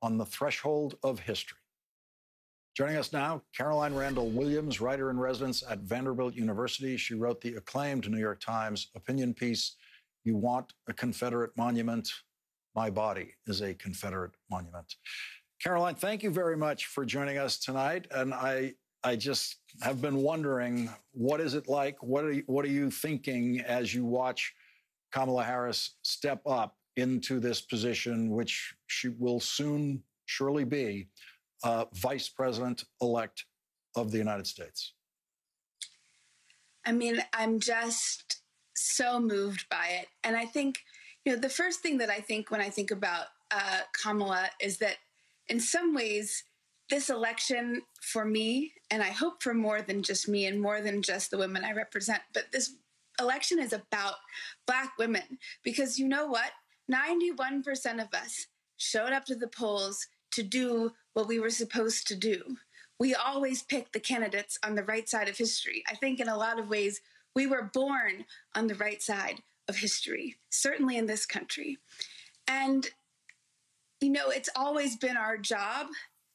Speaker 1: on the threshold of history. Joining us now, Caroline Randall Williams, writer in residence at Vanderbilt University. She wrote the acclaimed New York Times opinion piece, "You Want a Confederate Monument? My Body is a Confederate Monument." Caroline, thank you very much for joining us tonight. And I just have been wondering, what is it like? What are you thinking as you watch Kamala Harris step up into this position, which she will soon surely be Vice President-elect of the United States?
Speaker 11: I mean, I'm just so moved by it. And I think, the first thing that I think when I think about Kamala is that in some ways, this election for me, and I hope for more than just me and more than just the women I represent, but this election is about Black women. Because you know what? 91% of us showed up to the polls to do what we were supposed to do. We always pick the candidates on the right side of history. I think in a lot of ways, we were born on the right side of history, certainly in this country. And, it's always been our job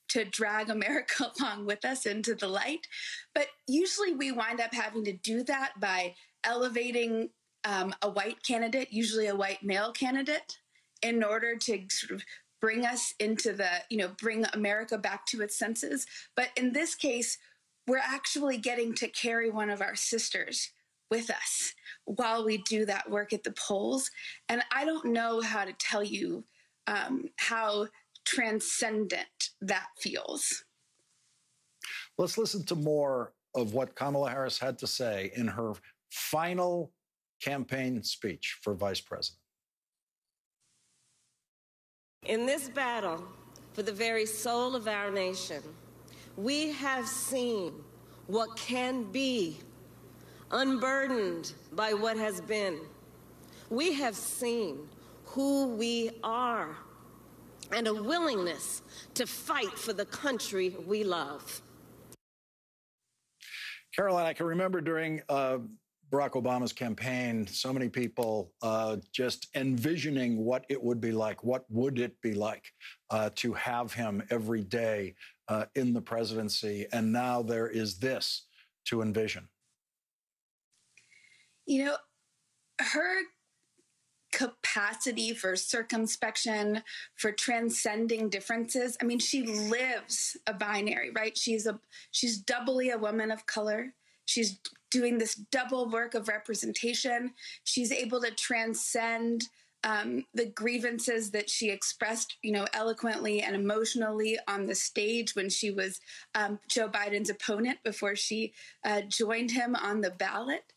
Speaker 11: to drag America along with us into the light. But usually we wind up having to do that by elevating a white candidate, usually a white male candidate, in order to sort of bring us into bring America back to its senses. But in this case, we're actually getting to carry one of our sisters with us while we do that work at the polls. And I don't know how to tell you how transcendent that feels.
Speaker 1: Let's listen to more of what Kamala Harris had to say in her final campaign speech for vice president.
Speaker 10: In this battle for the very soul of our nation, we have seen what can be, unburdened by what has been. We have seen who we are and a willingness to fight for the country we love.
Speaker 1: Caroline, I can remember during Barack Obama's campaign, so many people just envisioning what it would be like. What would it be like to have him every day in the presidency? And now there is this to envision.
Speaker 11: Her capacity for circumspection, for transcending differences. I mean, she lives a binary, right? She's doubly a woman of color. She's doing this double work of representation. She's able to transcend the grievances that she expressed, eloquently and emotionally on the stage when she was Joe Biden's opponent before she joined him on the ballot.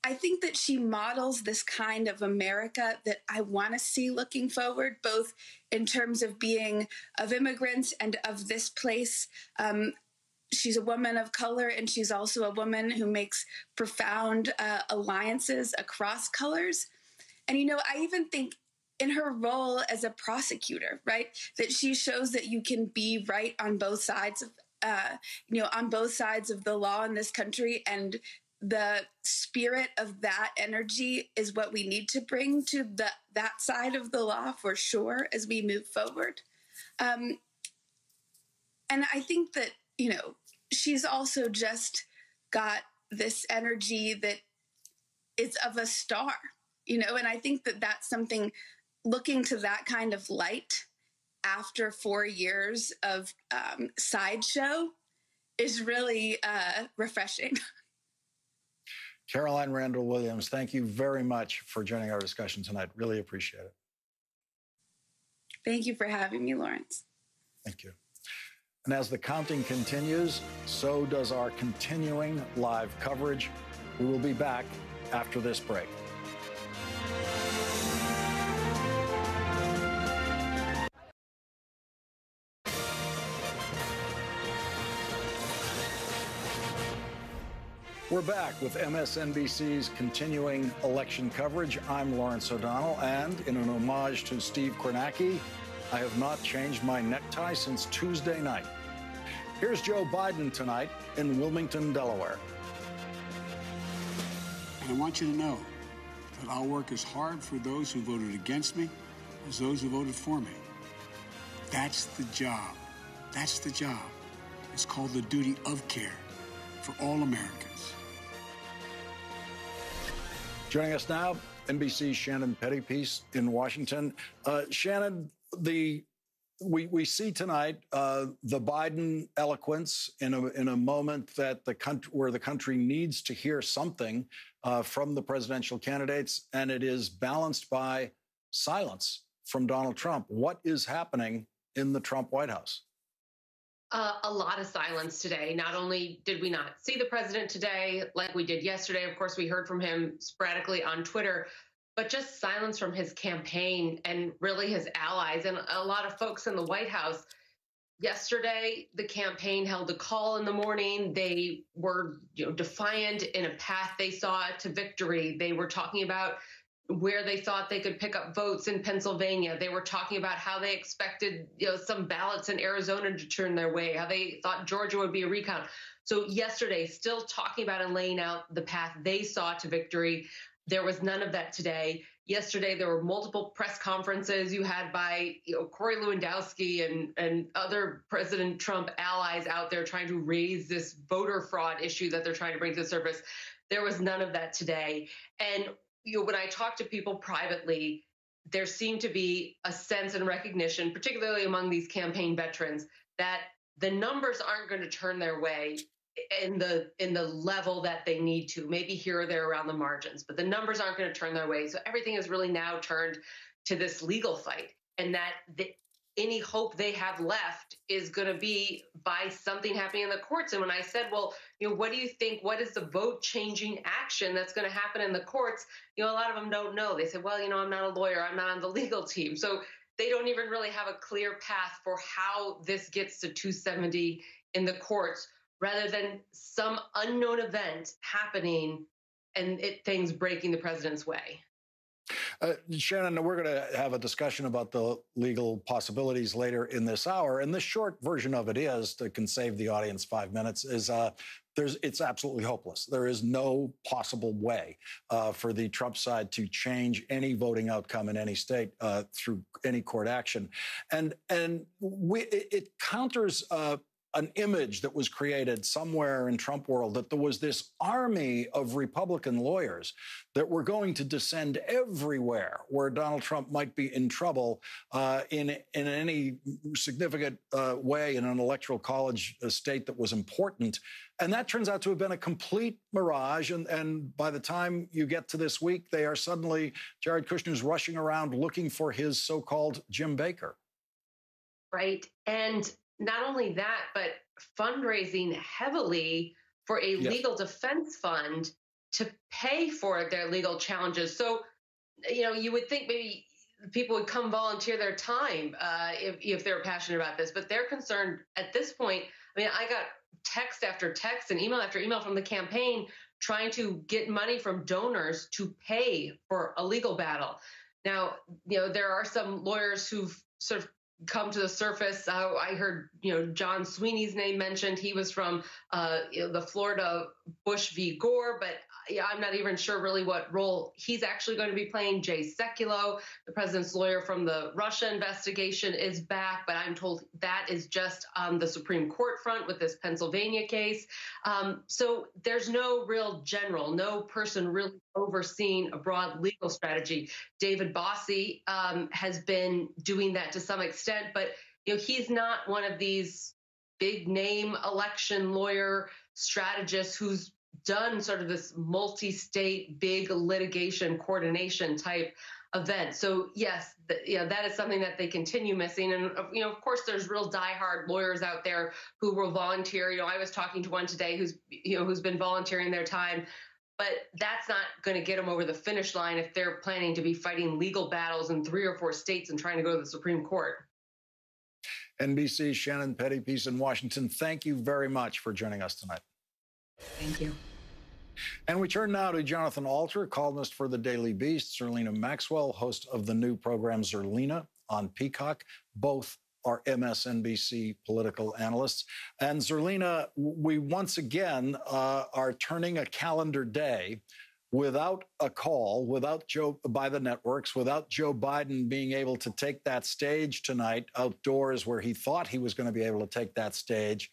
Speaker 11: I think that she models this kind of America that I want to see looking forward, both in terms of being of immigrants and of this place. She's a woman of color, and she's also a woman who makes profound alliances across colors. And, I even think in her role as a prosecutor, right, that she shows that you can be right on both sides of, on both sides of the law in this country. And the spirit of that energy is what we need to bring to that side of the law for sure as we move forward. And I think that, she's also just got this energy that is of a star, and I think that that's something, looking to that kind of light after 4 years of sideshow is really refreshing.
Speaker 1: Caroline Randall Williams, thank you very much for joining our discussion tonight. Really appreciate it.
Speaker 11: Thank you for having me, Lawrence.
Speaker 1: Thank you. And as the counting continues, so does our continuing live coverage. We will be back after this break. We're back with MSNBC's continuing election coverage. I'm Lawrence O'Donnell, and in an homage to Steve Kornacki, I have not changed my necktie since Tuesday night. Here's Joe Biden tonight in Wilmington, Delaware.
Speaker 2: And I want you to know that I'll work as hard for those who voted against me as those who voted for me. That's the job. That's the job. It's called the duty of care for all Americans.
Speaker 1: Joining us now, NBC's Shannon Pettypiece in Washington. Shannon, the we see tonight the Biden eloquence in a moment that where the country needs to hear something from the presidential candidates, and it is balanced by silence from Donald Trump. What is happening in the Trump White House?
Speaker 12: A lot of silence today. Not only did we not see the president today like we did yesterday, of course, we heard from him sporadically on Twitter, but just silence from his campaign and really his allies and a lot of folks in the White House. Yesterday, the campaign held a call in the morning. They were defiant in a path they saw to victory. They were talking about where they thought they could pick up votes in Pennsylvania. They were talking about how they expected some ballots in Arizona to turn their way, how they thought Georgia would be a recount. So yesterday, still talking about and laying out the path they saw to victory. There was none of that today. Yesterday, there were multiple press conferences you had by Corey Lewandowski and other President Trump allies out there trying to raise this voter fraud issue that they're trying to bring to the surface. There was none of that today. And when I talk to people privately, there seemed to be a sense and recognition, particularly among these campaign veterans, that the numbers aren't going to turn their way in the level that they need to, maybe here or there around the margins, but the numbers aren't going to turn their way. So everything is really now turned to this legal fight, and that any hope they have left is going to be by something happening in the courts. And when I said, well, what do you think? What is the vote-changing action that's going to happen in the courts? A lot of them don't know. They said, well, I'm not a lawyer. I'm not on the legal team. So they don't even really have a clear path for how this gets to 270 in the courts, rather than some unknown event happening and things breaking the president's way.
Speaker 1: Shannon, we're going to have a discussion about the legal possibilities later in this hour. And the short version of it is, that can save the audience 5 minutes, is it's absolutely hopeless. There is no possible way for the Trump side to change any voting outcome in any state through any court action. And it counters an image that was created somewhere in Trump world that there was this army of Republican lawyers that were going to descend everywhere where Donald Trump might be in trouble in any significant way in an electoral college state that was important. And that turns out to have been a complete mirage. And by the time you get to this week, they are suddenly, Jared Kushner's rushing around looking for his so-called Jim Baker.
Speaker 12: Right. And not only that, but fundraising heavily for a legal defense fund to pay for their legal challenges. So, you would think maybe people would come volunteer their time if they're passionate about this, but they're concerned at this point. I mean, I got text after text and email after email from the campaign trying to get money from donors to pay for a legal battle. Now, there are some lawyers who've sort of come to the surface. I heard, John Sweeney's name mentioned. He was from the Florida Bush v. Gore, but I'm not even sure really what role he's actually going to be playing. Jay Sekulow, the president's lawyer from the Russia investigation, is back, but I'm told that is just on the Supreme Court front with this Pennsylvania case. So there's no real general, no person really overseeing a broad legal strategy. David Bossie has been doing that to some extent, but he's not one of these big name election lawyer strategists who's done sort of this multi-state big litigation coordination type event. So yes, that is something that they continue missing. And of course, there's real diehard lawyers out there who will volunteer. I was talking to one today who's been volunteering their time. But that's not going to get them over the finish line if they're planning to be fighting legal battles in 3 or 4 states and trying to go to the Supreme Court.
Speaker 1: NBC's Shannon Pettypiece in Washington, thank you very much for joining us tonight.
Speaker 12: Thank you.
Speaker 1: And we turn now to Jonathan Alter, columnist for the Daily Beast, Zerlina Maxwell, host of the new program Zerlina on Peacock. Both are MSNBC political analysts. And Zerlina, we once again are turning a calendar day without a call, by the networks, without Joe Biden being able to take that stage tonight outdoors where he thought he was going to be able to take that stage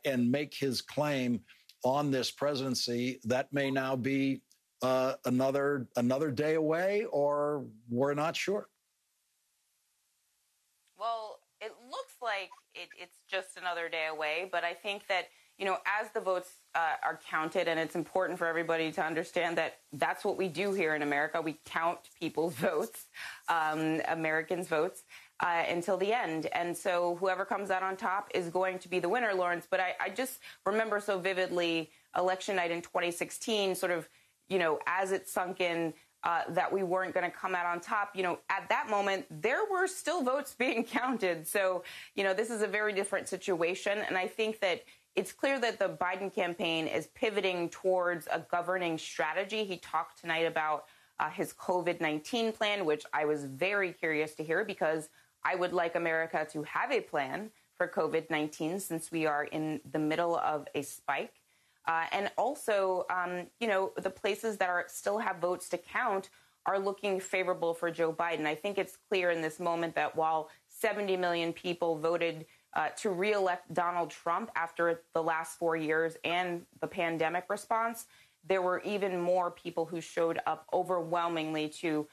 Speaker 1: and make his claim on this presidency. That may now be another day away, or we're not sure.
Speaker 13: Well, it like it's just another day away, but I think that, as the votes are counted, and it's important for everybody to understand that that's what we do here in America. We count people's votes, Americans' votes, until the end. And so whoever comes out on top is going to be the winner, Lawrence. But I just remember so vividly election night in 2016, sort of, as it sunk in, that we weren't going to come out on top. At that moment, there were still votes being counted. So, this is a very different situation. And I think that it's clear that the Biden campaign is pivoting towards a governing strategy. He talked tonight about his COVID-19 plan, which I was very curious to hear, because I would like America to have a plan for COVID-19 since we are in the middle of a spike. And also, the places that still have votes to count are looking favorable for Joe Biden. I think it's clear in this moment that while 70 million people voted to reelect Donald Trump after the last 4 years and the pandemic response, there were even more people who showed up overwhelmingly to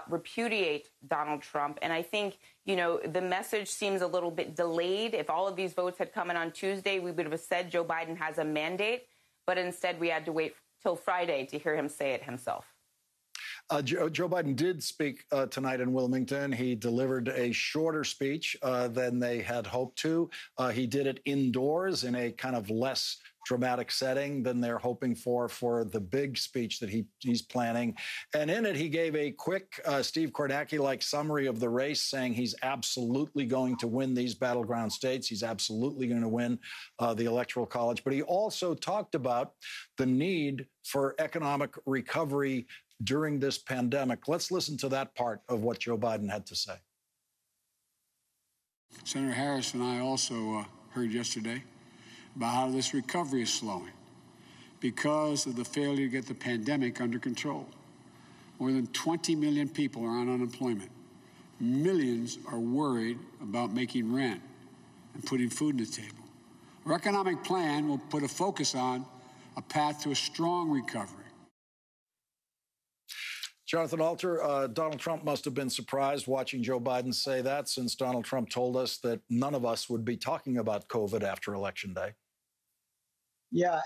Speaker 13: repudiate Donald Trump. And I think, the message seems a little bit delayed. If all of these votes had come in on Tuesday, we would have said Joe Biden has a mandate. But instead, we had to wait till Friday to hear him say it himself.
Speaker 1: Joe Biden did speak tonight in Wilmington. He delivered a shorter speech than they had hoped to. He did it indoors in a kind of less dramatic setting than they're hoping for the big speech that he's planning. And in it, he gave a quick Steve Kornacki-like summary of the race, saying he's absolutely going to win these battleground states. He's absolutely going to win the Electoral College. But he also talked about the need for economic recovery during this pandemic. Let's listen to that part of what Joe Biden had to say.
Speaker 2: Senator Harris and I also heard yesterday about how this recovery is slowing because of the failure to get the pandemic under control. More than 20 million people are on unemployment. Millions are worried about making rent and putting food on the table. Our economic plan will put a focus on a path to a strong recovery.
Speaker 1: Jonathan Alter, Donald Trump must have been surprised watching Joe Biden say that, since Donald Trump told us that none of us would be talking about COVID after Election Day.
Speaker 14: Yeah,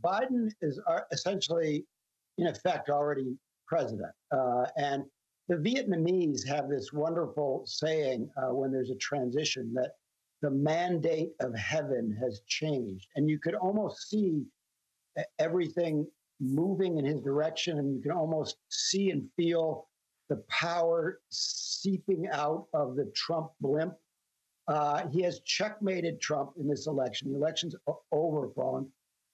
Speaker 14: Biden is essentially, in effect, already president. And the Vietnamese have this wonderful saying when there's a transition, that the mandate of heaven has changed. And you could almost see everything moving in his direction, and you can almost see and feel the power seeping out of the Trump blimp. He has checkmated Trump in this election. The election's over for all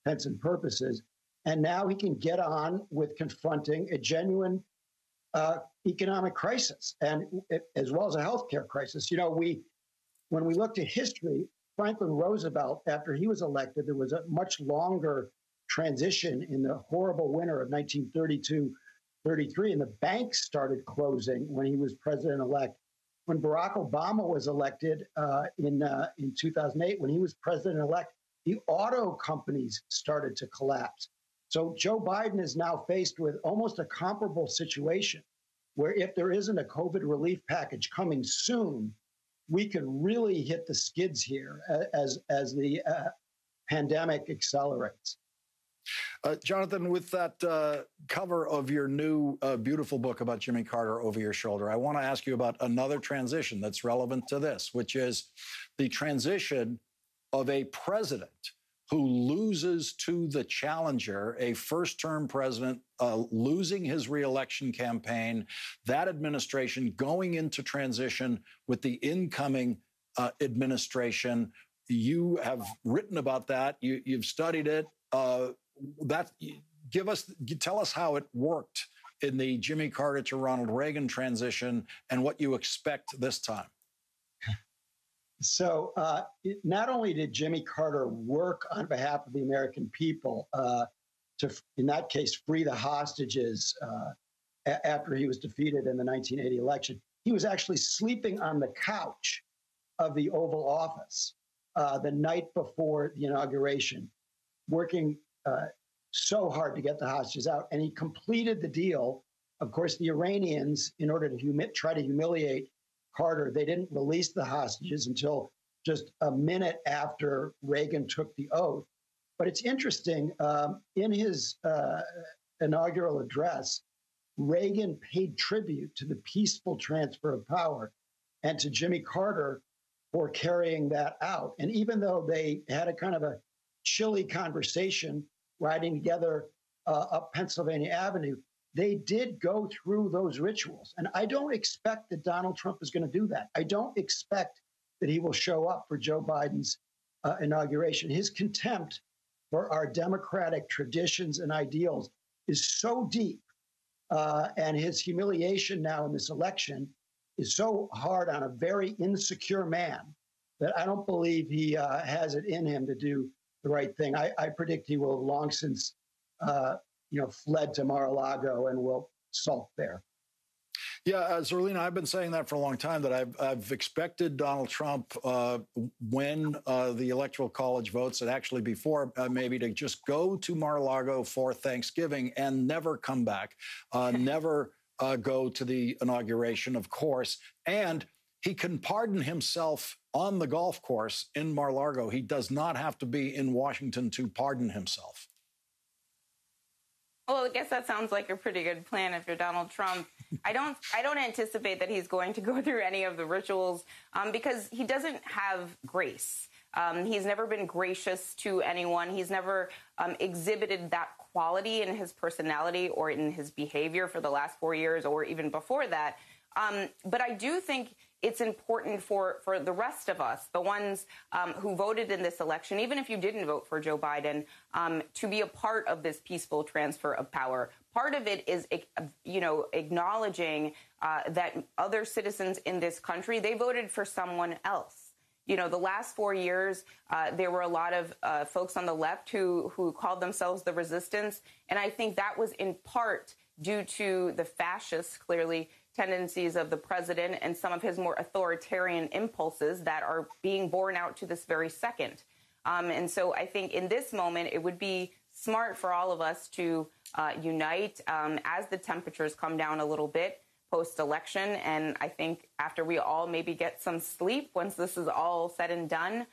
Speaker 14: intents and purposes. And now he can get on with confronting a genuine economic crisis, and as well as a healthcare crisis. When we looked at history, Franklin Roosevelt, after he was elected, there was a much longer transition in the horrible winter of 1932-33, and the banks started closing when he was president-elect. When Barack Obama was elected in 2008, when he was president-elect, the auto companies started to collapse. So Joe Biden is now faced with almost a comparable situation, where if there isn't a COVID relief package coming soon, we could really hit the skids here as the pandemic accelerates.
Speaker 1: Jonathan, with that cover of your new beautiful book about Jimmy Carter over your shoulder, I want to ask you about another transition that's relevant to this, which is the transition of a president who loses to the challenger, a first-term president losing his reelection campaign, that administration going into transition with the incoming administration. You have written about that. You've studied it. Tell us how it worked in the Jimmy Carter to Ronald Reagan transition and what you expect this time.
Speaker 14: So not only did Jimmy Carter work on behalf of the American people to, in that case, free the hostages after he was defeated in the 1980 election, he was actually sleeping on the couch of the Oval Office the night before the inauguration, working so hard to get the hostages out. And he completed the deal. Of course, the Iranians, in order to try to humiliate Carter, they didn't release the hostages until just a minute after Reagan took the oath. But it's interesting, in his inaugural address, Reagan paid tribute to the peaceful transfer of power and to Jimmy Carter for carrying that out. And even though they had a kind of a chilly conversation riding together up Pennsylvania Avenue, they did go through those rituals. And I don't expect that Donald Trump is going to do that. I don't expect that he will show up for Joe Biden's inauguration. His contempt for our democratic traditions and ideals is so deep, and his humiliation now in this election is so hard on a very insecure man that I don't believe he has it in him to do the right thing. I predict he will have long since, fled to Mar-a-Lago and will sulk there.
Speaker 1: Yeah, Zerlina, I've been saying that for a long time, that I've expected Donald Trump, when the Electoral College votes, and actually before, maybe to just go to Mar-a-Lago for Thanksgiving and never come back, never go to the inauguration, of course. And he can pardon himself on the golf course in Mar-a-Lago. He does not have to be in Washington to pardon himself.
Speaker 13: Well, I guess that sounds like a pretty good plan if you're Donald Trump. I don't anticipate that he's going to go through any of the rituals because he doesn't have grace. He's never been gracious to anyone. He's never exhibited that quality in his personality or in his behavior for the last 4 years or even before that. But I do think it's important for the rest of us, the ones who voted in this election, even if you didn't vote for Joe Biden, to be a part of this peaceful transfer of power. Part of it is, acknowledging that other citizens in this country, they voted for someone else. The last 4 years, there were a lot of folks on the left who called themselves the resistance. And I think that was in part due to the fascist, clearly, tendencies of the president and some of his more authoritarian impulses that are being borne out to this very second. And so I think in this moment, it would be smart for all of us to unite as the temperatures come down a little bit post-election. And I think after we all maybe get some sleep, once this is all said and done,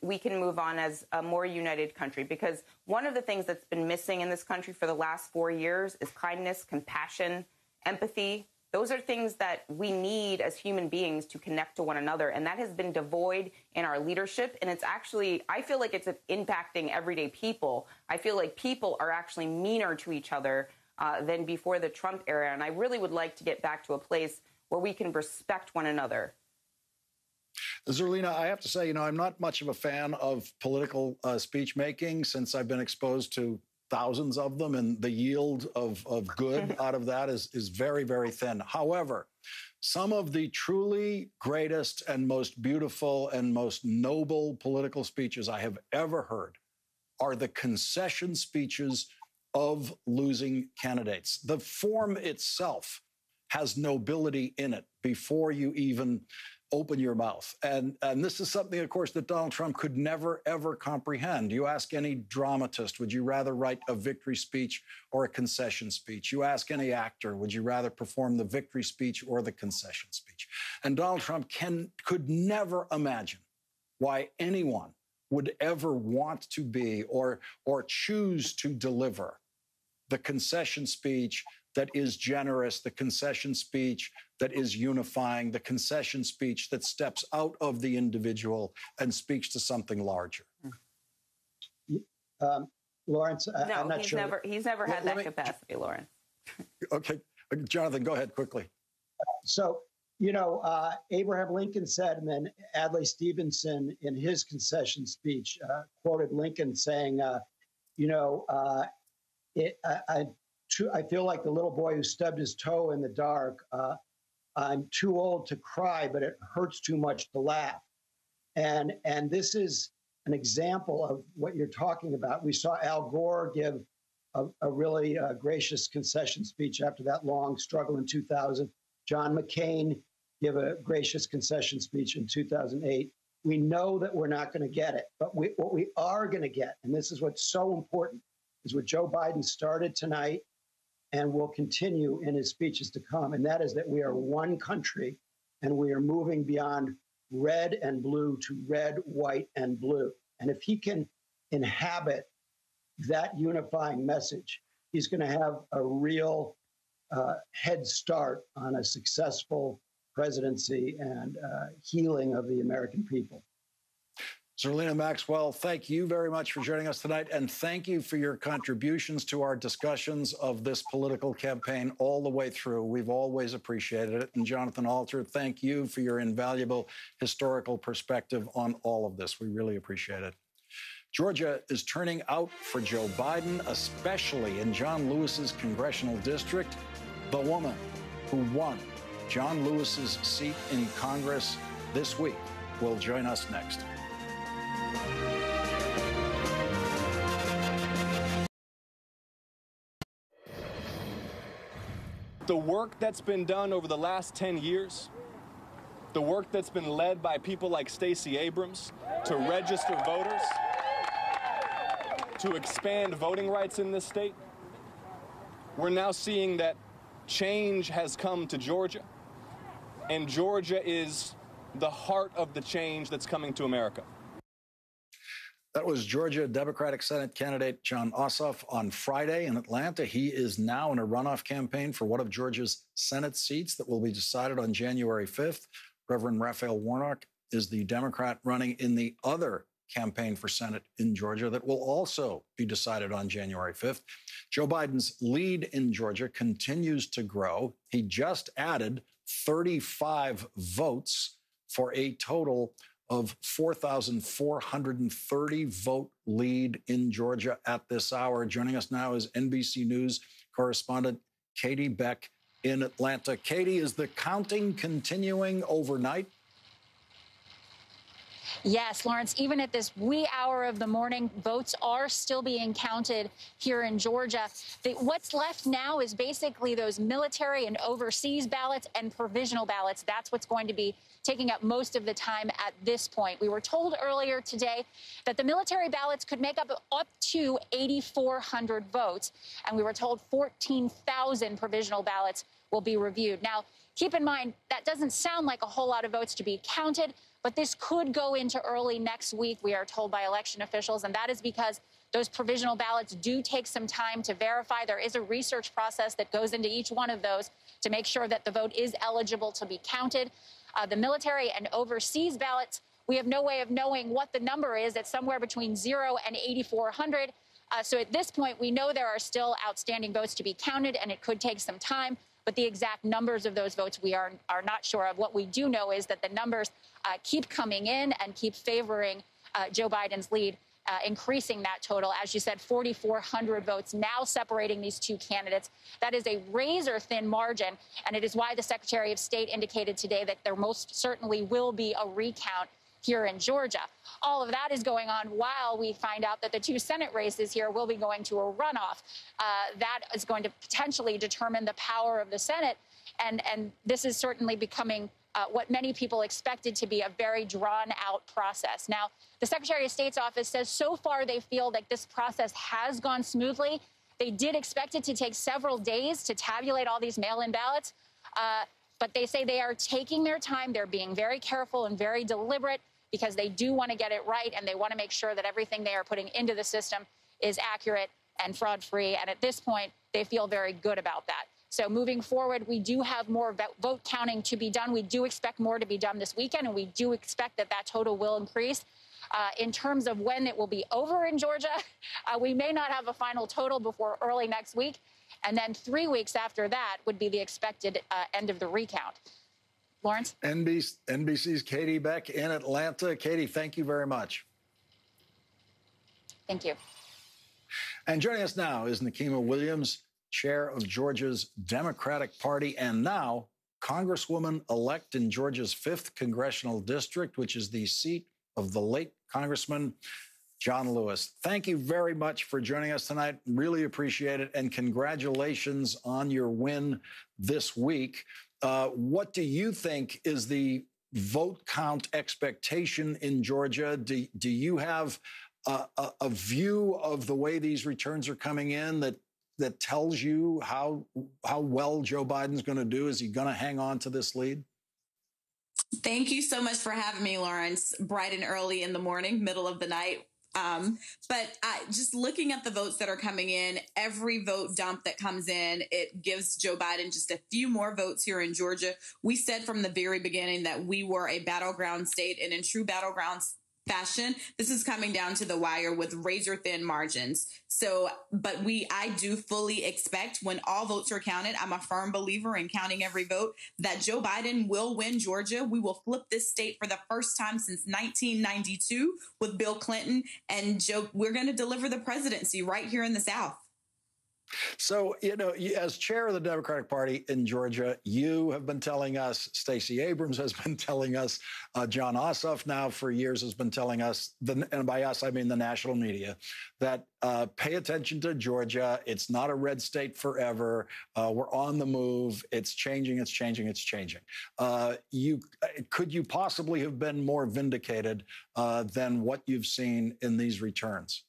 Speaker 13: we can move on as a more united country. Because one of the things that's been missing in this country for the last 4 years is kindness, compassion, empathy. Those are things that we need as human beings to connect to one another. And that has been devoid in our leadership. And it's actually, I feel like it's impacting everyday people. I feel like people are actually meaner to each other than before the Trump era. And I really would like to get back to a place where we can respect one another.
Speaker 1: Zerlina, I have to say, I'm not much of a fan of political speech making since I've been exposed to thousands of them, and the yield of good out of that is very, very thin. However, some of the truly greatest and most beautiful and most noble political speeches I have ever heard are the concession speeches of losing candidates. The form itself has nobility in it before you even open your mouth. And this is something, of course, that Donald Trump could never, ever comprehend. You ask any dramatist, would you rather write a victory speech or a concession speech? You ask any actor, would you rather perform the victory speech or the concession speech? And Donald Trump could never imagine why anyone would ever want to be or choose to deliver the concession speech that is generous, the concession speech that is unifying, the concession speech that steps out of the individual and speaks to something larger.
Speaker 14: Lawrence,
Speaker 13: no,
Speaker 14: I'm not sure.
Speaker 13: He's never had that capacity, Lawrence.
Speaker 1: Okay, Jonathan, go ahead quickly.
Speaker 14: So, Abraham Lincoln said, and then Adlai Stevenson in his concession speech quoted Lincoln saying, I feel like the little boy who stubbed his toe in the dark. I'm too old to cry, but it hurts too much to laugh. And this is an example of what you're talking about. We saw Al Gore give a really gracious concession speech after that long struggle in 2000. John McCain give a gracious concession speech in 2008. We know that we're not going to get it, but what we are going to get, and this is what's so important, is what Joe Biden started tonight and will continue in his speeches to come. And that is that we are one country and we are moving beyond red and blue to red, white, and blue. And if he can inhabit that unifying message, he's going to have a real head start on a successful presidency and healing of the American people.
Speaker 1: Zerlina Maxwell, thank you very much for joining us tonight, and thank you for your contributions to our discussions of this political campaign all the way through. We've always appreciated it. And Jonathan Alter, thank you for your invaluable historical perspective on all of this. We really appreciate it. Georgia is turning out for Joe Biden, especially in John Lewis's congressional district. The woman who won John Lewis's seat in Congress this week will join us next.
Speaker 15: The work that's been done over the last 10 years, the work that's been led by people like Stacey Abrams to register voters, to expand voting rights in this state, we're now seeing that change has come to Georgia, and Georgia is the heart of the change that's coming to America.
Speaker 1: That was Georgia Democratic Senate candidate Jon Ossoff on Friday in Atlanta. He is now in a runoff campaign for one of Georgia's Senate seats that will be decided on January 5th. Reverend Raphael Warnock is the Democrat running in the other campaign for Senate in Georgia that will also be decided on January 5th. Joe Biden's lead in Georgia continues to grow. He just added 35 votes for a total of 4,430 vote lead in Georgia at this hour. Joining us now is NBC News correspondent Katie Beck in Atlanta. Katie, is the counting continuing overnight?
Speaker 16: Yes, Lawrence, even at this wee hour of the morning, votes are still being counted here in Georgia. What's left now is basically those military and overseas ballots and provisional ballots. That's what's going to be taking up most of the time at this point. We were told earlier today that the military ballots could make up to 8,400 votes, and we were told 14,000 provisional ballots will be reviewed. Now, keep in mind, that doesn't sound like a whole lot of votes to be counted, but this could go into early next week, we are told by election officials, and that is because those provisional ballots do take some time to verify. There is a research process that goes into each one of those to make sure that the vote is eligible to be counted. The military and overseas ballots, we have no way of knowing what the number is. It's somewhere between 0 and 8,400. So at this point, we know there are still outstanding votes to be counted, and it could take some time. But the exact numbers of those votes we are not sure of. What we do know is that the numbers keep coming in and keep favoring Joe Biden's lead, increasing that total. As you said, 4,400 votes now separating these two candidates. That is a razor-thin margin, and it is why the Secretary of State indicated today that there most certainly will be a recount here in Georgia. All of that is going on while we find out that the two Senate races here will be going to a runoff. That is going to potentially determine the power of the Senate. And this is certainly becoming what many people expected to be a very drawn-out process. Now, the Secretary of State's office says so far they feel that this process has gone smoothly. They did expect it to take several days to tabulate all these mail-in ballots, but they say they are taking their time. They're being very careful and very deliberate because they do want to get it right, and they want to make sure that everything they are putting into the system is accurate and fraud-free. And at this point, they feel very good about that. So moving forward, we do have more vote counting to be done. We do expect more to be done this weekend, and we do expect that that total will increase. In terms of when it will be over in Georgia, we may not have a final total before early next week. And then 3 weeks after that would be the expected end of the recount. Lawrence?
Speaker 1: NBC's Katie Beck in Atlanta. Katie, thank you very much.
Speaker 16: Thank you.
Speaker 1: And joining us now is Nikema Williams, chair of Georgia's Democratic Party, and now Congresswoman-elect in Georgia's 5th Congressional District, which is the seat of the late Congressman John Lewis. Thank you very much for joining us tonight. Really appreciate it. And congratulations on your win this week. What do you think is the vote count expectation in Georgia? Do you have a view of the way these returns are coming in that tells you how well Joe Biden's going to do? Is he going to hang on to this lead?
Speaker 9: Thank you so much for having me, Lawrence, bright and early in the morning, middle of the night. But just looking at the votes that are coming in, every vote dump that comes in, it gives Joe Biden just a few more votes here in Georgia. We said from the very beginning that we were a battleground state, and in true battleground fashion, this is coming down to the wire with razor thin margins. So, but I do fully expect when all votes are counted, I'm a firm believer in counting every vote, that Joe Biden will win Georgia. We will flip this state for the first time since 1992 with Bill Clinton, and we're going to deliver the presidency right here in the South.
Speaker 1: So, as chair of the Democratic Party in Georgia, you have been telling us, Stacey Abrams has been telling us, John Ossoff now for years has been telling us, and by us, I mean the national media, that pay attention to Georgia. It's not a red state forever. We're on the move. It's changing. It's changing. It's changing. Could you possibly have been more vindicated than what you've seen in these returns?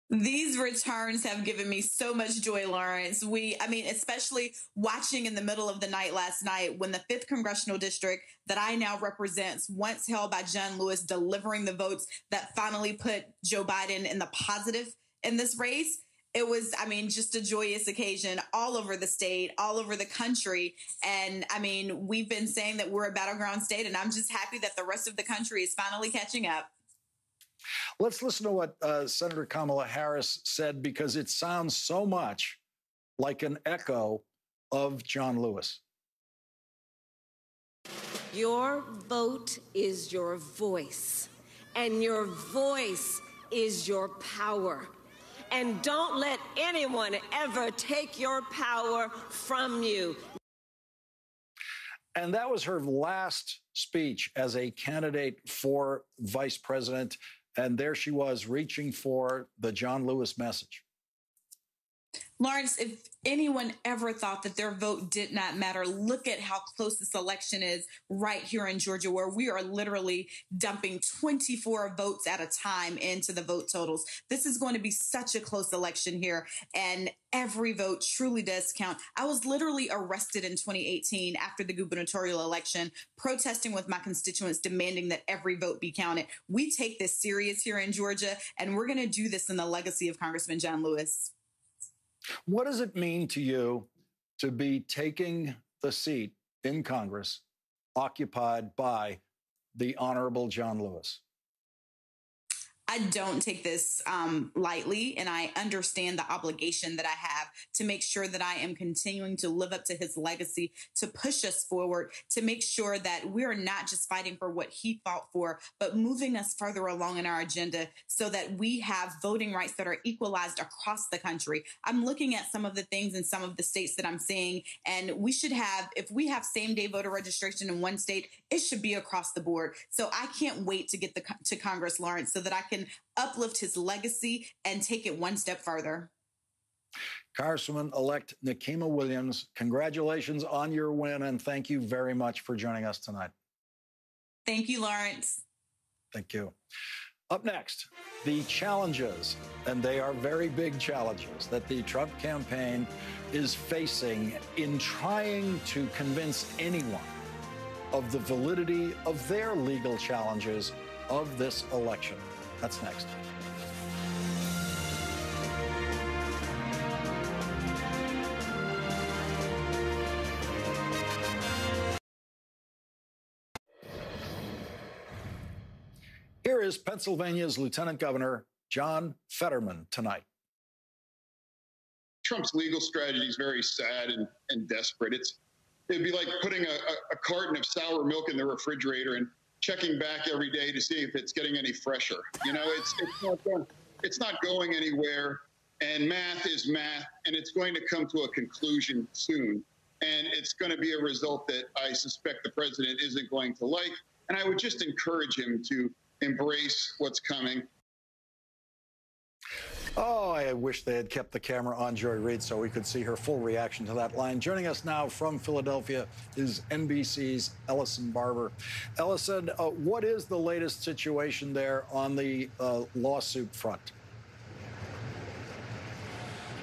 Speaker 9: These returns have given me so much joy, Lawrence. Especially watching in the middle of the night last night when the 5th Congressional District that I now represent, once held by John Lewis, delivering the votes that finally put Joe Biden in the positive in this race. It was, just a joyous occasion all over the state, all over the country. And we've been saying that we're a battleground state, and I'm just happy that the rest of the country is finally catching up.
Speaker 1: Let's listen to what Senator Kamala Harris said, because it sounds so much like an echo of John Lewis.
Speaker 10: Your vote is your voice, and your voice is your power. And don't let anyone ever take your power from you.
Speaker 1: And that was her last speech as a candidate for vice president. And there she was, reaching for the John Lewis message.
Speaker 9: Lawrence, if anyone ever thought that their vote did not matter, look at how close this election is right here in Georgia, where we are literally dumping 24 votes at a time into the vote totals. This is going to be such a close election here, and every vote truly does count. I was literally arrested in 2018 after the gubernatorial election, protesting with my constituents, demanding that every vote be counted. We take this serious here in Georgia, and we're going to do this in the legacy of Congressman John Lewis.
Speaker 1: What does it mean to you to be taking the seat in Congress occupied by the Honorable John Lewis?
Speaker 9: I don't take this lightly, and I understand the obligation that I have to make sure that I am continuing to live up to his legacy, to push us forward, to make sure that we're not just fighting for what he fought for, but moving us further along in our agenda so that we have voting rights that are equalized across the country. I'm looking at some of the things in some of the states that I'm seeing, and we should have, if we have same-day voter registration in one state, it should be across the board. So I can't wait to get to Congress, Lawrence, so that I can uplift his legacy and take it one step further.
Speaker 1: Congresswoman-elect Nikema Williams, congratulations on your win, and thank you very much for joining us tonight.
Speaker 9: Thank you, Lawrence.
Speaker 1: Thank you. Up next, the challenges, and they are very big challenges, that the Trump campaign is facing in trying to convince anyone of the validity of their legal challenges of this election. That's next. Here is Pennsylvania's Lieutenant Governor John Fetterman tonight.
Speaker 17: Trump's legal strategy is very sad and desperate. It'd be like putting a carton of sour milk in the refrigerator and checking back every day to see if it's getting any fresher. You know, it's not going anywhere, and math is math, and it's going to come to a conclusion soon. And it's going to be a result that I suspect the president isn't going to like. And I would just encourage him to embrace what's coming.
Speaker 1: Oh, I wish they had kept the camera on Joy Reid so we could see her full reaction to that line. Joining us now from Philadelphia is NBC's Ellison Barber. Ellison, what is the latest situation there on the lawsuit front?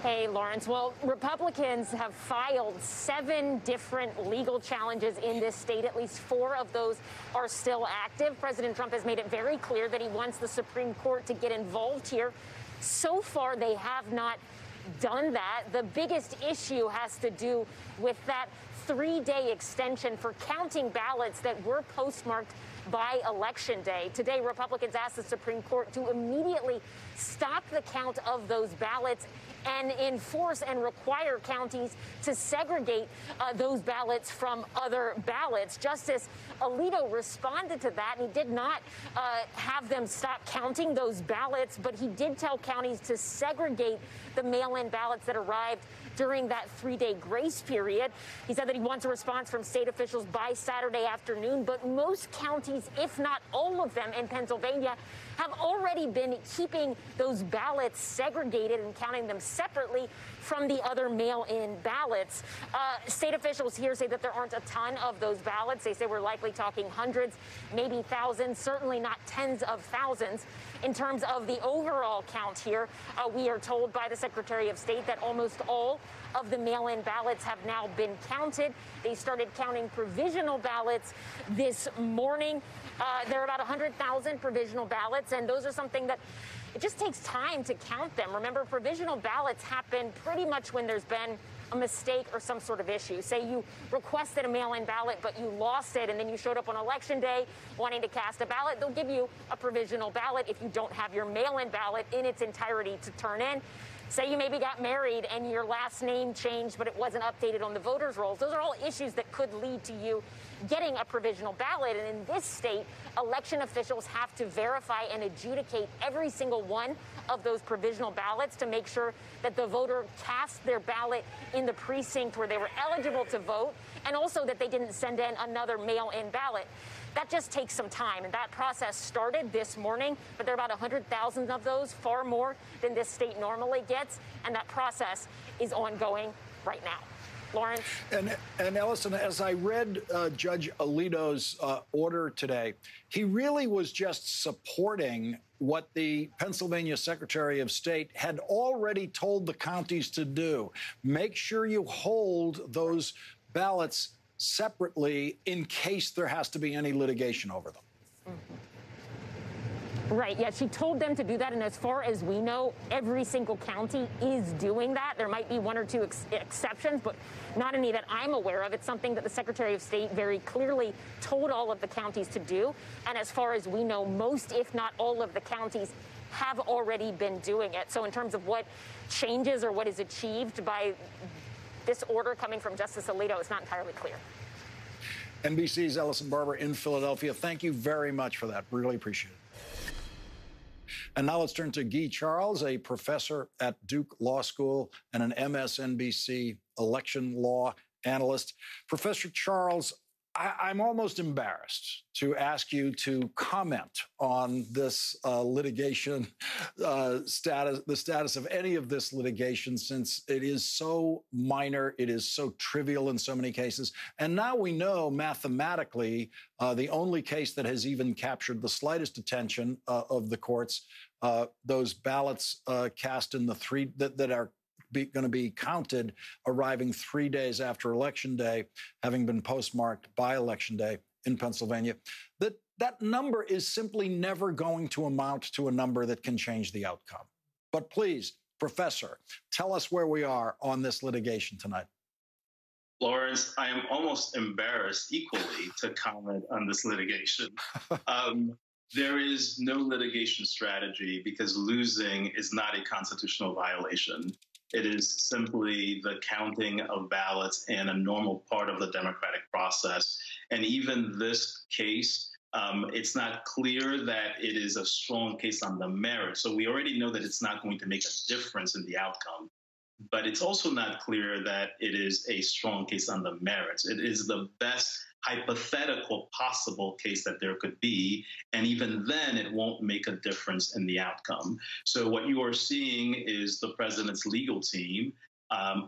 Speaker 18: Hey, Lawrence. Well, Republicans have filed 7 different legal challenges in this state. At least 4 of those are still active. President Trump has made it very clear that he wants the Supreme Court to get involved here. So far, they have not done that. The biggest issue has to do with that 3-day extension for counting ballots that were postmarked by Election Day. Today, Republicans asked the Supreme Court to immediately stop the count of those ballots and enforce and require counties to segregate those ballots from other ballots. Justice Alito responded to that, and he did not have them stop counting those ballots, but he did tell counties to segregate the mail-in ballots that arrived during that 3-day grace period. He said that he wants a response from state officials by Saturday afternoon, but most counties, if not all of them in Pennsylvania, have already been keeping those ballots segregated and counting them separately from the other mail-in ballots. State officials here say that there aren't a ton of those ballots. They say we're likely talking hundreds, maybe thousands, certainly not tens of thousands. In terms of the overall count here, we are told by the Secretary of State that almost all of the mail-in ballots have now been counted. They started counting provisional ballots this morning. There are about 100,000 provisional ballots, and those are something that it just takes time to count them. Remember, provisional ballots happen pretty much when there's been a mistake or some sort of issue. Say you requested a mail-in ballot, but you lost it, and then you showed up on Election Day wanting to cast a ballot. They'll give you a provisional ballot if you don't have your mail-in ballot in its entirety to turn in. Say you maybe got married and your last name changed, but it wasn't updated on the voters' rolls. Those are all issues that could lead to you getting a provisional ballot. And in this state, election officials have to verify and adjudicate every single one of those provisional ballots to make sure that the voter cast their ballot in the precinct where they were eligible to vote, and also that they didn't send in another mail-in ballot. That just takes some time, and that process started this morning, but there are about 100,000 of those, far more than this state normally gets, and that process is ongoing right now. Lawrence?
Speaker 1: And Ellison, as I read Judge Alito's order today, he really was just supporting what the Pennsylvania Secretary of State had already told the counties to do. Make sure you hold those ballots separately in case there has to be any litigation over them.
Speaker 18: Mm-hmm. Right. Yeah, she told them to do that. And as far as we know, every single county is doing that. There might be 1 or 2 exceptions, but not any that I'm aware of. It's something that the Secretary of State very clearly told all of the counties to do. And as far as we know, most, if not all of the counties have already been doing it. So in terms of what changes or what is achieved by this order coming from Justice Alito, it's not entirely clear.
Speaker 1: NBC's Ellison Barber in Philadelphia. Thank you very much for that. Really appreciate it. And now let's turn to Guy Charles, a professor at Duke Law School and an MSNBC election law analyst. Professor Charles, I'm almost embarrassed to ask you to comment on this litigation status, the status of any of this litigation, since it is so minor, it is so trivial in so many cases. And now we know mathematically the only case that has even captured the slightest attention of the courts, those ballots cast in the 3 that are going to be counted arriving 3 days after Election Day, having been postmarked by Election Day in Pennsylvania, that number is simply never going to amount to a number that can change the outcome. But please, Professor, tell us where we are on this litigation tonight.
Speaker 19: Lawrence, I am almost embarrassed equally to comment on this litigation. There is no litigation strategy because losing is not a constitutional violation. It is simply the counting of ballots and a normal part of the democratic process. And even this case, it's not clear that it is a strong case on the merits. So we already know that it's not going to make a difference in the outcome. But it's also not clear that it is a strong case on the merits. It is the best hypothetical possible case that there could be, and even then it won't make a difference in the outcome. So what you are seeing is the president's legal team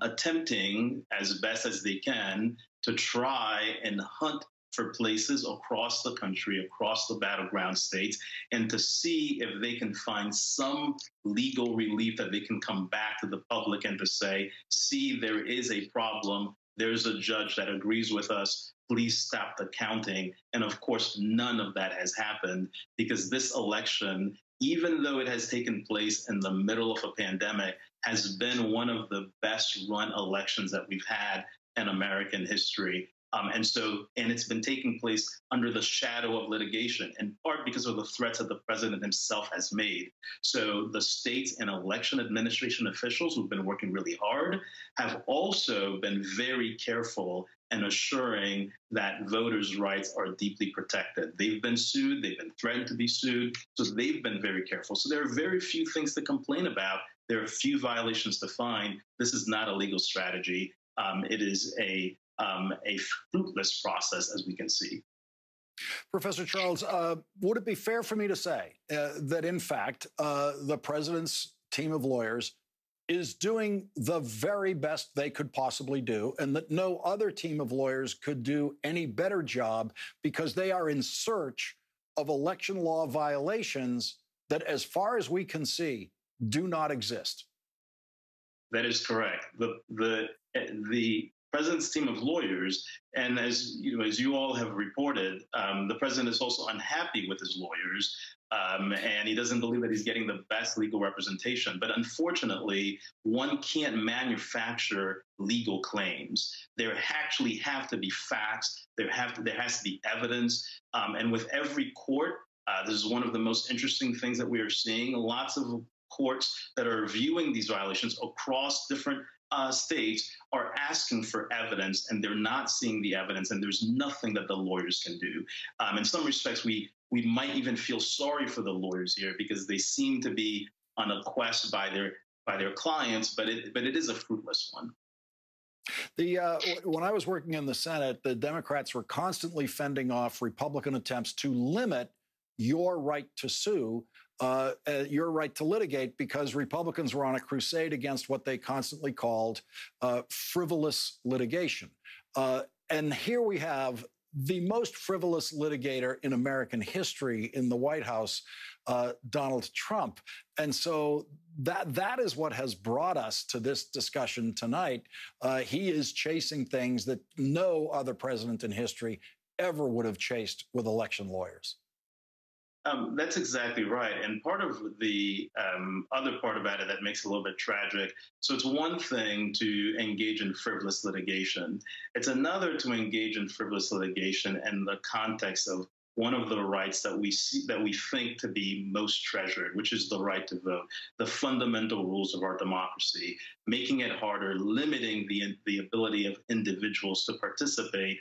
Speaker 19: attempting as best as they can to try and hunt for places across the country, across the battleground states, and to see if they can find some legal relief that they can come back to the public and to say, see, there is a problem. There's a judge that agrees with us. Please stop the counting. And of course, none of that has happened because this election, even though it has taken place in the middle of a pandemic, has been one of the best run elections that we've had in American history. And it's been taking place under the shadow of litigation, in part because of the threats that the president himself has made. So the states and election administration officials who've been working really hard have also been very careful in assuring that voters' rights are deeply protected. They've been sued, they've been threatened to be sued, so they've been very careful. So there are very few things to complain about. There are few violations to find. This is not a legal strategy. It is a fruitless process, as we can see.
Speaker 1: Professor Charles, would it be fair for me to say that, in fact, the president's team of lawyers is doing the very best they could possibly do, and that no other team of lawyers could do any better job because they are in search of election law violations that, as far as we can see, do not exist?
Speaker 19: That is correct. The president's team of lawyers, and as you all have reported, the president is also unhappy with his lawyers, and he doesn't believe that he's getting the best legal representation. But unfortunately, one can't manufacture legal claims. There actually have to be facts. There has to be evidence. And with every court, this is one of the most interesting things that we are seeing. Lots of courts that are viewing these violations across different states are asking for evidence, and they're not seeing the evidence, and there's nothing that the lawyers can do. In some respects, we might even feel sorry for the lawyers here because they seem to be on a quest by their clients, but it is a fruitless one.
Speaker 1: When I was working in the Senate, the Democrats were constantly fending off Republican attempts to limit your right to sue, your right to litigate, because Republicans were on a crusade against what they constantly called frivolous litigation. And here we have the most frivolous litigator in American history in the White House, Donald Trump. And so that is what has brought us to this discussion tonight. He is chasing things that no other president in history ever would have chased with election lawyers.
Speaker 19: That's exactly right. And part of the other part about it that makes it a little bit tragic. So it's one thing to engage in frivolous litigation. It's another to engage in frivolous litigation in the context of one of the rights that we think to be most treasured, which is the right to vote, the fundamental rules of our democracy, making it harder, limiting the ability of individuals to participate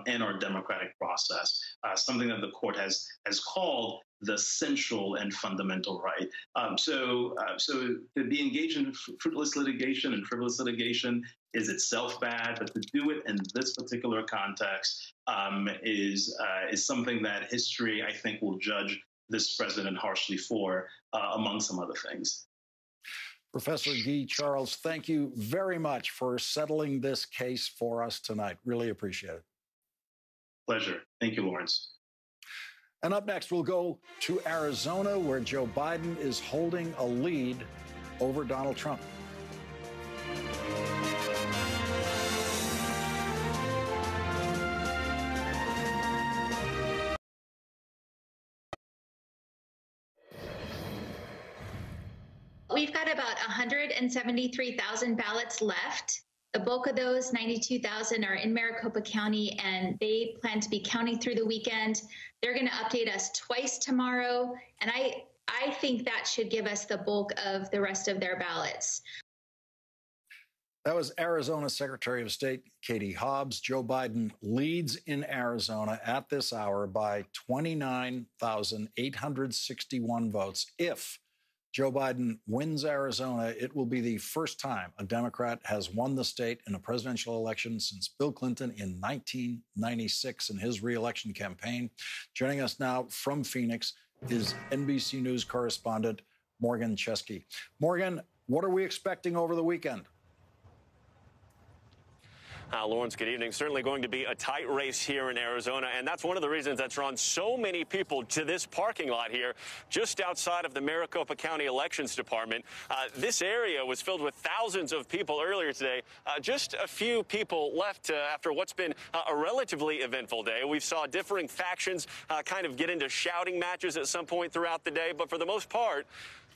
Speaker 19: in our democratic process, something that the court has called the central and fundamental right. So to be engaged in frivolous litigation is itself bad, but to do it in this particular context is something that history, I think, will judge this president harshly for, among some other things.
Speaker 1: Professor Guy Charles, thank you very much for settling this case for us tonight. Really appreciate it.
Speaker 19: Pleasure. Thank you, Lawrence.
Speaker 1: And up next, we'll go to Arizona, where Joe Biden is holding a lead over Donald Trump.
Speaker 20: We've got about 173,000 ballots left. The bulk of those, 92,000, are in Maricopa County, and they plan to be counting through the weekend. They're going to update us twice tomorrow, and I think that should give us the bulk of the rest of their ballots.
Speaker 1: That was Arizona Secretary of State Katie Hobbs. Joe Biden leads in Arizona at this hour by 29,861 votes. If Joe Biden wins Arizona, it will be the first time a Democrat has won the state in a presidential election since Bill Clinton in 1996 in his reelection campaign. Joining us now from Phoenix is NBC News correspondent Morgan Chesky. Morgan, what are we expecting over the weekend?
Speaker 21: Lawrence, good evening. Certainly going to be a tight race here in Arizona, and that's one of the reasons that's drawn so many people to this parking lot here just outside of the Maricopa County Elections Department. This area was filled with thousands of people earlier today. Just a few people left after what's been a relatively eventful day. We saw differing factions kind of get into shouting matches at some point throughout the day, but for the most part,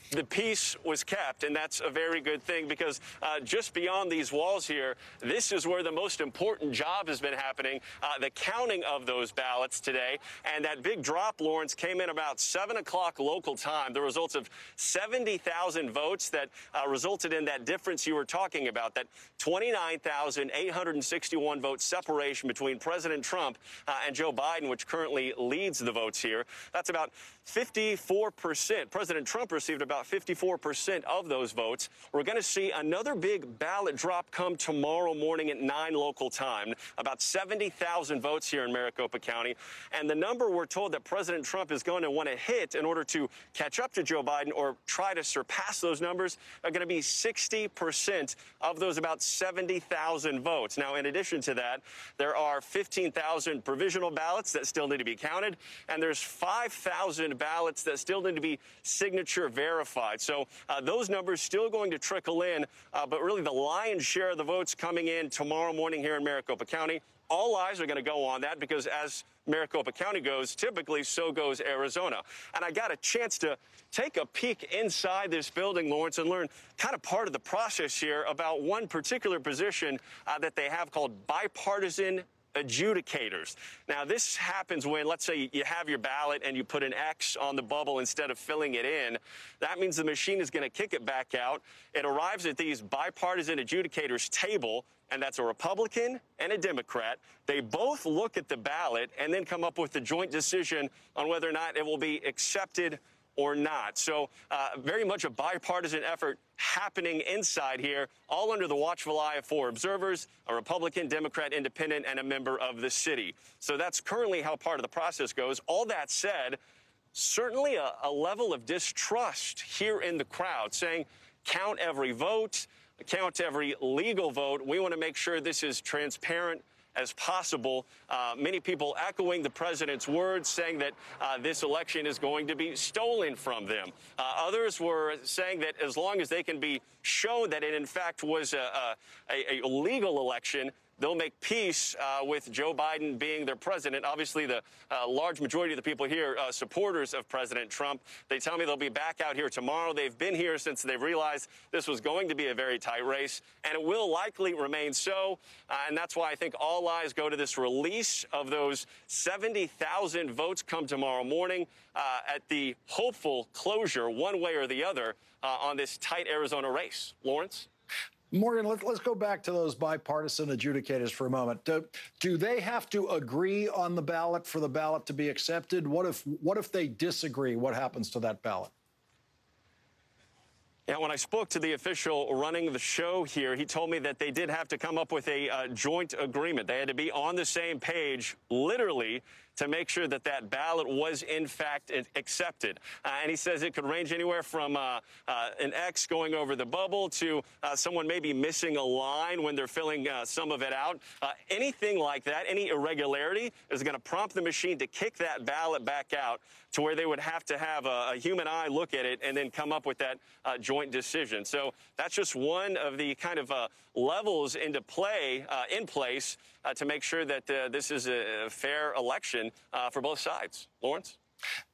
Speaker 21: the peace was kept, and that's a very good thing because just beyond these walls here, this is where the most important job has been happening, the counting of those ballots today. And that big drop, Lawrence, came in about 7 o'clock local time. The results of 70,000 votes that resulted in that difference you were talking about, that 29,861 vote separation between President Trump and Joe Biden, which currently leads the votes here. That's about 54%. President Trump received about 54% of those votes. We're going to see another big ballot drop come tomorrow morning at 9 local time, about 70,000 votes here in Maricopa County. And the number we're told that President Trump is going to want to hit in order to catch up to Joe Biden or try to surpass those numbers are going to be 60% of those about 70,000 votes. Now, in addition to that, there are 15,000 provisional ballots that still need to be counted, and there's 5,000 ballots that still need to be signature verified. So those numbers still going to trickle in, but really the lion's share of the votes coming in tomorrow morning here in Maricopa County. All eyes are going to go on that because as Maricopa County goes, typically so goes Arizona. And I got a chance to take a peek inside this building, Lawrence, and learn kind of part of the process here about one particular position that they have called bipartisan adjudicators. Now, this happens when, let's say, you have your ballot and you put an X on the bubble instead of filling it in. That means the machine is going to kick it back out. It arrives at these bipartisan adjudicators table, and that's a Republican and a Democrat. They both look at the ballot and then come up with a joint decision on whether or not it will be accepted or not. So very much a bipartisan effort happening inside here, all under the watchful eye of 4 observers, a Republican, Democrat, Independent, and a member of the city. So that's currently how part of the process goes. All that said, certainly a level of distrust here in the crowd, saying count every vote, count every legal vote. We want to make sure this is transparent as possible. Many people echoing the president's words, saying that this election is going to be stolen from them. Others were saying that as long as they can be shown that it in fact was a legal election, they'll make peace with Joe Biden being their president. Obviously, the large majority of the people here, supporters of President Trump, they tell me they'll be back out here tomorrow. They've been here since they've realized this was going to be a very tight race, and it will likely remain so. And that's why I think all eyes go to this release of those 70,000 votes come tomorrow morning at the hopeful closure, one way or the other, on this tight Arizona race. Lawrence?
Speaker 1: Morgan, let's go back to those bipartisan adjudicators for a moment. Do they have to agree on the ballot for the ballot to be accepted? What if they disagree? What happens to that ballot?
Speaker 21: Yeah, when I spoke to the official running the show here, he told me that they did have to come up with a joint agreement. They had to be on the same page, literally, to make sure that that ballot was, in fact, accepted. And he says it could range anywhere from an X going over the bubble to someone maybe missing a line when they're filling some of it out. Anything like that, any irregularity, is going to prompt the machine to kick that ballot back out to where they would have to have a human eye look at it and then come up with that joint decision. So that's just one of the kind of levels in place to make sure that this is a fair election for both sides. Lawrence?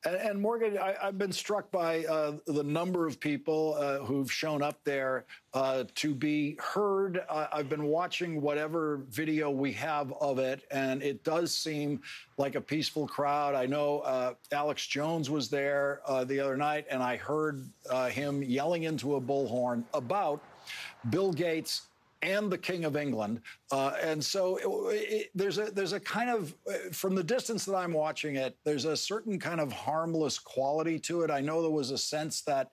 Speaker 1: And Morgan, I've been struck by the number of people who've shown up there to be heard. I've been watching whatever video we have of it, and it does seem like a peaceful crowd. I know Alex Jones was there the other night, and I heard him yelling into a bullhorn about Bill Gates and the King of England. And so there's a kind of, from the distance that I'm watching it, there's a certain kind of harmless quality to it. I know there was a sense that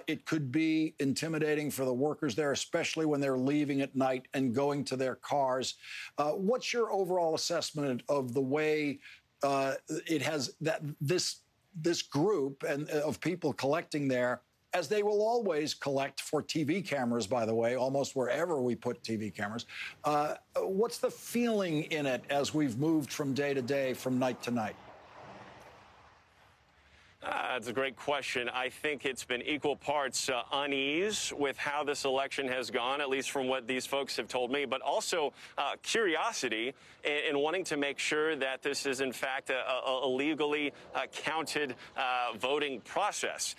Speaker 1: it could be intimidating for the workers there, especially when they're leaving at night and going to their cars. What's your overall assessment of the way it has that this group and of people collecting there as they will always collect for TV cameras, by the way, almost wherever we put TV cameras. What's the feeling in it as we've moved from day to day, from night to night?
Speaker 21: That's a great question. I think it's been equal parts unease with how this election has gone, at least from what these folks have told me, but also curiosity in wanting to make sure that this is, in fact, a legally counted voting process.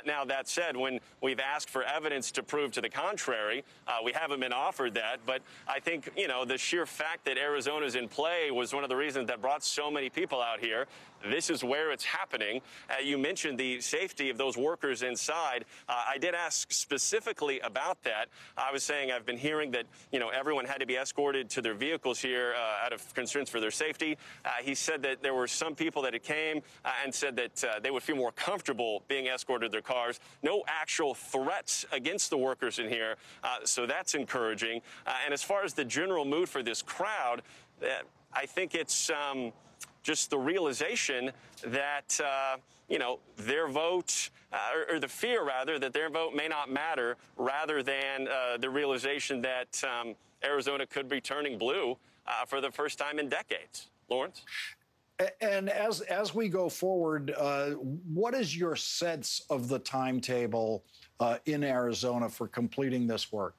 Speaker 21: Now, that said, when we've asked for evidence to prove to the contrary, we haven't been offered that. But I think, you know, the sheer fact that Arizona's in play was one of the reasons that brought so many people out here. This is where it's happening. You mentioned the safety of those workers inside. I did ask specifically about that. I was saying I've been hearing that, you know, everyone had to be escorted to their vehicles here out of concerns for their safety. He said that there were some people that came and said that they would feel more comfortable being escorted to their cars. No actual threats against the workers in here, so that's encouraging. And as far as the general mood for this crowd, I think it's just the realization that, you know, their vote, or the fear, rather, that their vote may not matter, rather than the realization that Arizona could be turning blue for the first time in decades. Lawrence?
Speaker 1: And as we go forward, what is your sense of the timetable in Arizona for completing this work?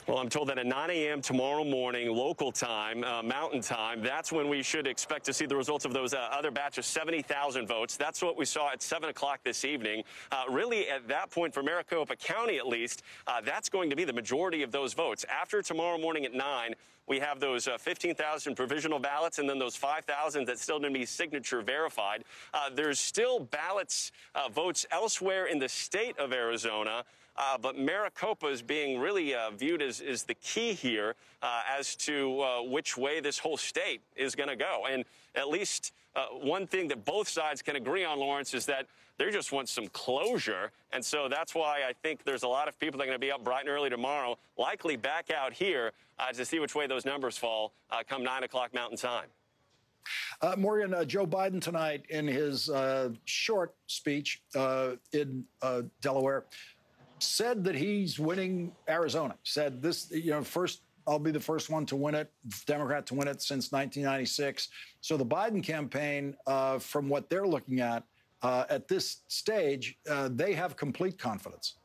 Speaker 21: Well, I'm told that at 9 a.m. tomorrow morning, local time, mountain time, that's when we should expect to see the results of those other batch of 70,000 votes. That's what we saw at 7 o'clock this evening. Really, at that point, for Maricopa County at least, that's going to be the majority of those votes. After tomorrow morning at 9, we have those 15,000 provisional ballots and then those 5,000 that still need to be signature verified. There's still ballots, votes elsewhere in the state of Arizona. But Maricopa is being really viewed as the key here as to which way this whole state is going to go. And at least one thing that both sides can agree on, Lawrence, is that they just want some closure. And so that's why I think there's a lot of people that are going to be up bright and early tomorrow, likely back out here to see which way those numbers fall come 9 o'clock Mountain Time.
Speaker 1: Morgan, Joe Biden tonight in his short speech in Delaware said that he's winning Arizona. Said this, you know, first, I'll be the first one to win it, Democrat to win it since 1996. So the Biden campaign, from what they're looking at this stage, they have complete confidence.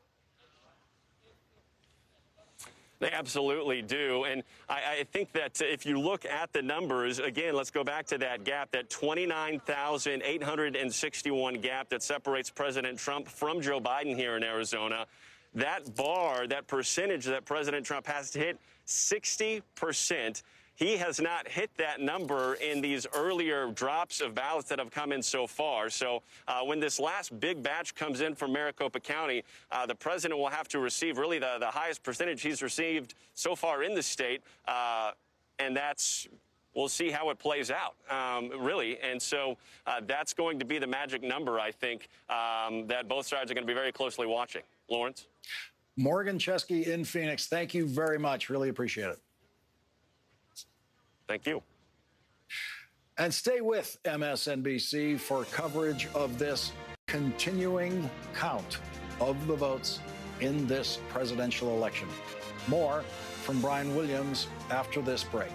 Speaker 21: They absolutely do. And I think that if you look at the numbers, again, let's go back to that gap, that 29,861 gap that separates President Trump from Joe Biden here in Arizona. That bar, that percentage that President Trump has to hit, 60%. He has not hit that number in these earlier drops of ballots that have come in so far. So when this last big batch comes in from Maricopa County, the president will have to receive really the highest percentage he's received so far in the state. And that's, we'll see how it plays out, really. And so that's going to be the magic number, I think, that both sides are going to be very closely watching. Lawrence?
Speaker 1: Morgan Chesky in Phoenix, thank you very much. Really appreciate it.
Speaker 21: Thank you.
Speaker 1: And stay with MSNBC for coverage of this continuing count of the votes in this presidential election. More from Brian Williams after this break.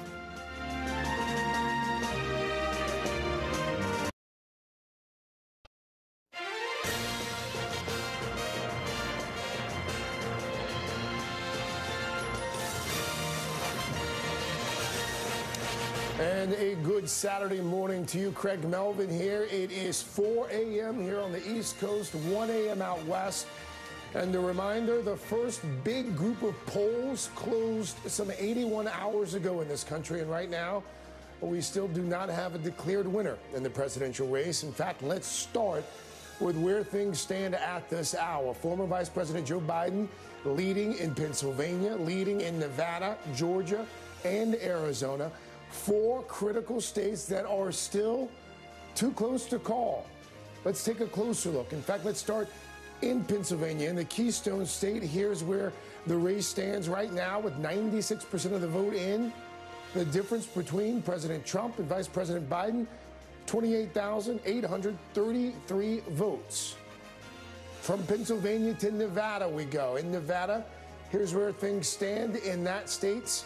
Speaker 3: And a good Saturday morning to you. Craig Melvin here. It is 4 a.m. here on the East Coast, 1 a.m. out west. And a reminder, the first big group of polls closed some 81 hours ago in this country. And right now, we still do not have a declared winner in the presidential race. In fact, let's start with where things stand at this hour. Former Vice President Joe Biden leading in Pennsylvania, leading in Nevada, Georgia, and Arizona. 4 critical states that are still too close to call. Let's take a closer look. In fact, let's start in Pennsylvania, in the Keystone State. Here's where the race stands right now with 96% of the vote in. The difference between President Trump and Vice President Biden, 28,833 votes. From Pennsylvania to Nevada we go. In Nevada, here's where things stand in that state's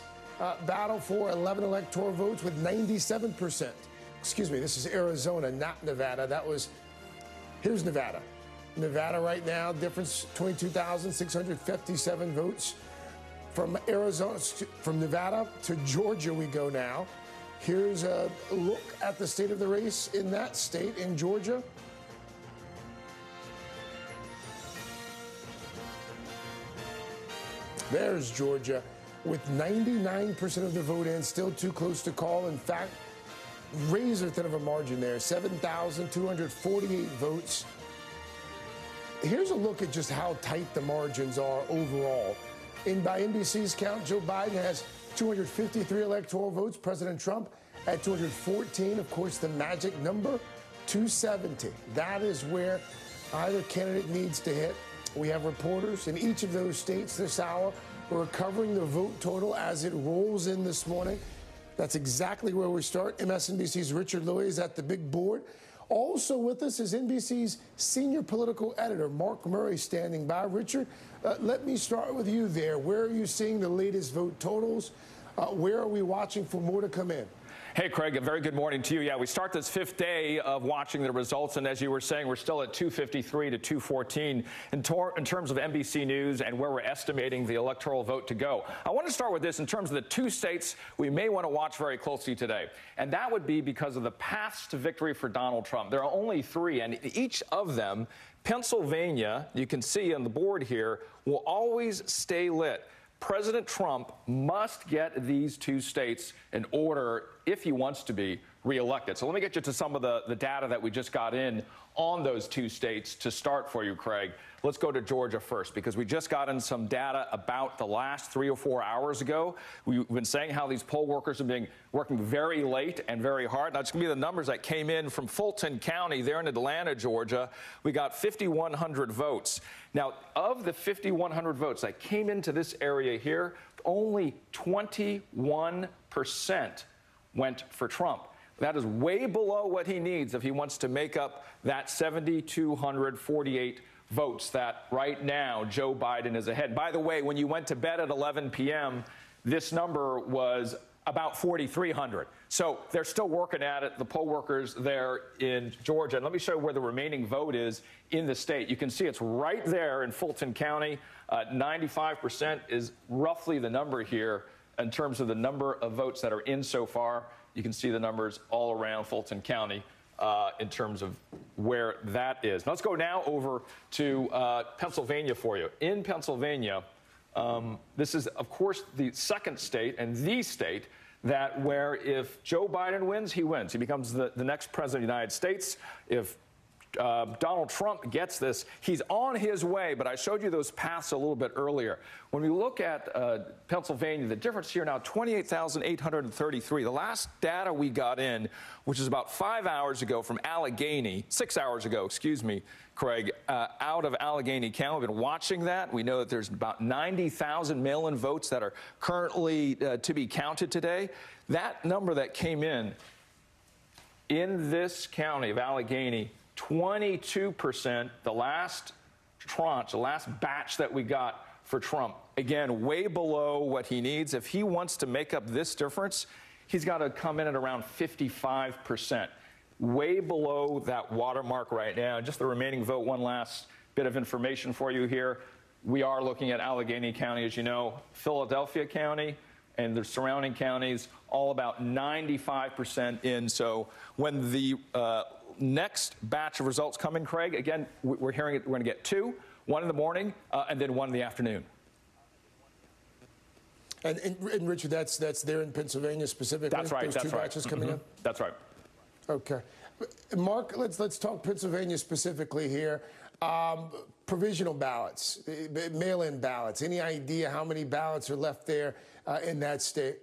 Speaker 3: battle for 11 electoral votes with 97%. Excuse me, this is Arizona, not Nevada. Here's Nevada. Nevada right now, difference 22,657 votes. From Nevada to Georgia we go now. Here's a look at the state of the race in that state, in Georgia. There's Georgia with 99% of the vote in, still too close to call. In fact, razor thin of a margin there, 7,248 votes. Here's a look at just how tight the margins are overall. By NBC's count, Joe Biden has 253 electoral votes. President Trump at 214. Of course, the magic number, 270. That is where either candidate needs to hit. We have reporters in each of those states this hour who are covering the vote total as it rolls in this morning. That's exactly where we start. MSNBC's Richard Lowy is at the big board. Also with us is NBC's senior political editor, Mark Murray, standing by. Richard, let me start with you there. Where are you seeing the latest vote totals? Where are we watching for more to come in?
Speaker 4: Hey, Craig, a very good morning to you. Yeah, we start this fifth day of watching the results, and as you were saying, we're still at 253 to 214 in terms of NBC News and where we're estimating the electoral vote to go. I want to start with this in terms of the two states we may want to watch very closely today, and that would be because of the paths to victory for Donald Trump. There are only three, and each of them, Pennsylvania, you can see on the board here, will always stay lit. President Trump must get these two states in order if he wants to be reelected. So let me get you to some of the data that we just got in on those two states to start for you, Craig. Let's go to Georgia first, because we just got in some data about the last 3 or 4 hours ago. We've been saying how these poll workers have been working very late and very hard. Now, it's going to be the numbers that came in from Fulton County there in Atlanta, Georgia. We got 5,100 votes. Now, of the 5,100 votes that came into this area here, only 21% went for Trump. That is way below what he needs if he wants to make up that 7,248 votes that right now Joe Biden is ahead. By the way, when you went to bed at 11 p.m., this number was about 4,300. So they're still working at it, the poll workers there in Georgia. And let me show you where the remaining vote is in the state. You can see it's right there in Fulton County. 95% is roughly the number here in terms of the number of votes that are in so far. You can see the numbers all around Fulton County in terms of where that is. Now let's go now over to Pennsylvania for you. In Pennsylvania, this is, of course, the second state and the state that where if Joe Biden wins, he wins. He becomes the next president of the United States. If Donald Trump gets this, he's on his way, but I showed you those paths a little bit earlier. When we look at Pennsylvania, the difference here now, 28,833. The last data we got in, which is about 5 hours ago from Allegheny, 6 hours ago, excuse me, Craig, out of Allegheny County. We've been watching that. We know that there's about 90,000 mail-in votes that are currently to be counted today. That number that came in this county of Allegheny, 22%, the last tranche, the last batch that we got for Trump. Again, way below what he needs. If he wants to make up this difference, he's got to come in at around 55%. Way below that watermark right now. Just the remaining vote, one last bit of information for you here. We are looking at Allegheny County, as you know, Philadelphia County, and the surrounding counties, all about 95% in. So when the next batch of results come in, Craig, again, we're hearing it, we're going to get two, one in the morning and then one in the afternoon.
Speaker 3: And Richard, that's there in Pennsylvania specifically?
Speaker 4: That's right.
Speaker 3: Those two batches coming in?
Speaker 4: That's right.
Speaker 3: Okay. Mark, let's talk Pennsylvania specifically here. Provisional ballots, mail-in ballots. Any idea how many ballots are left there in that state?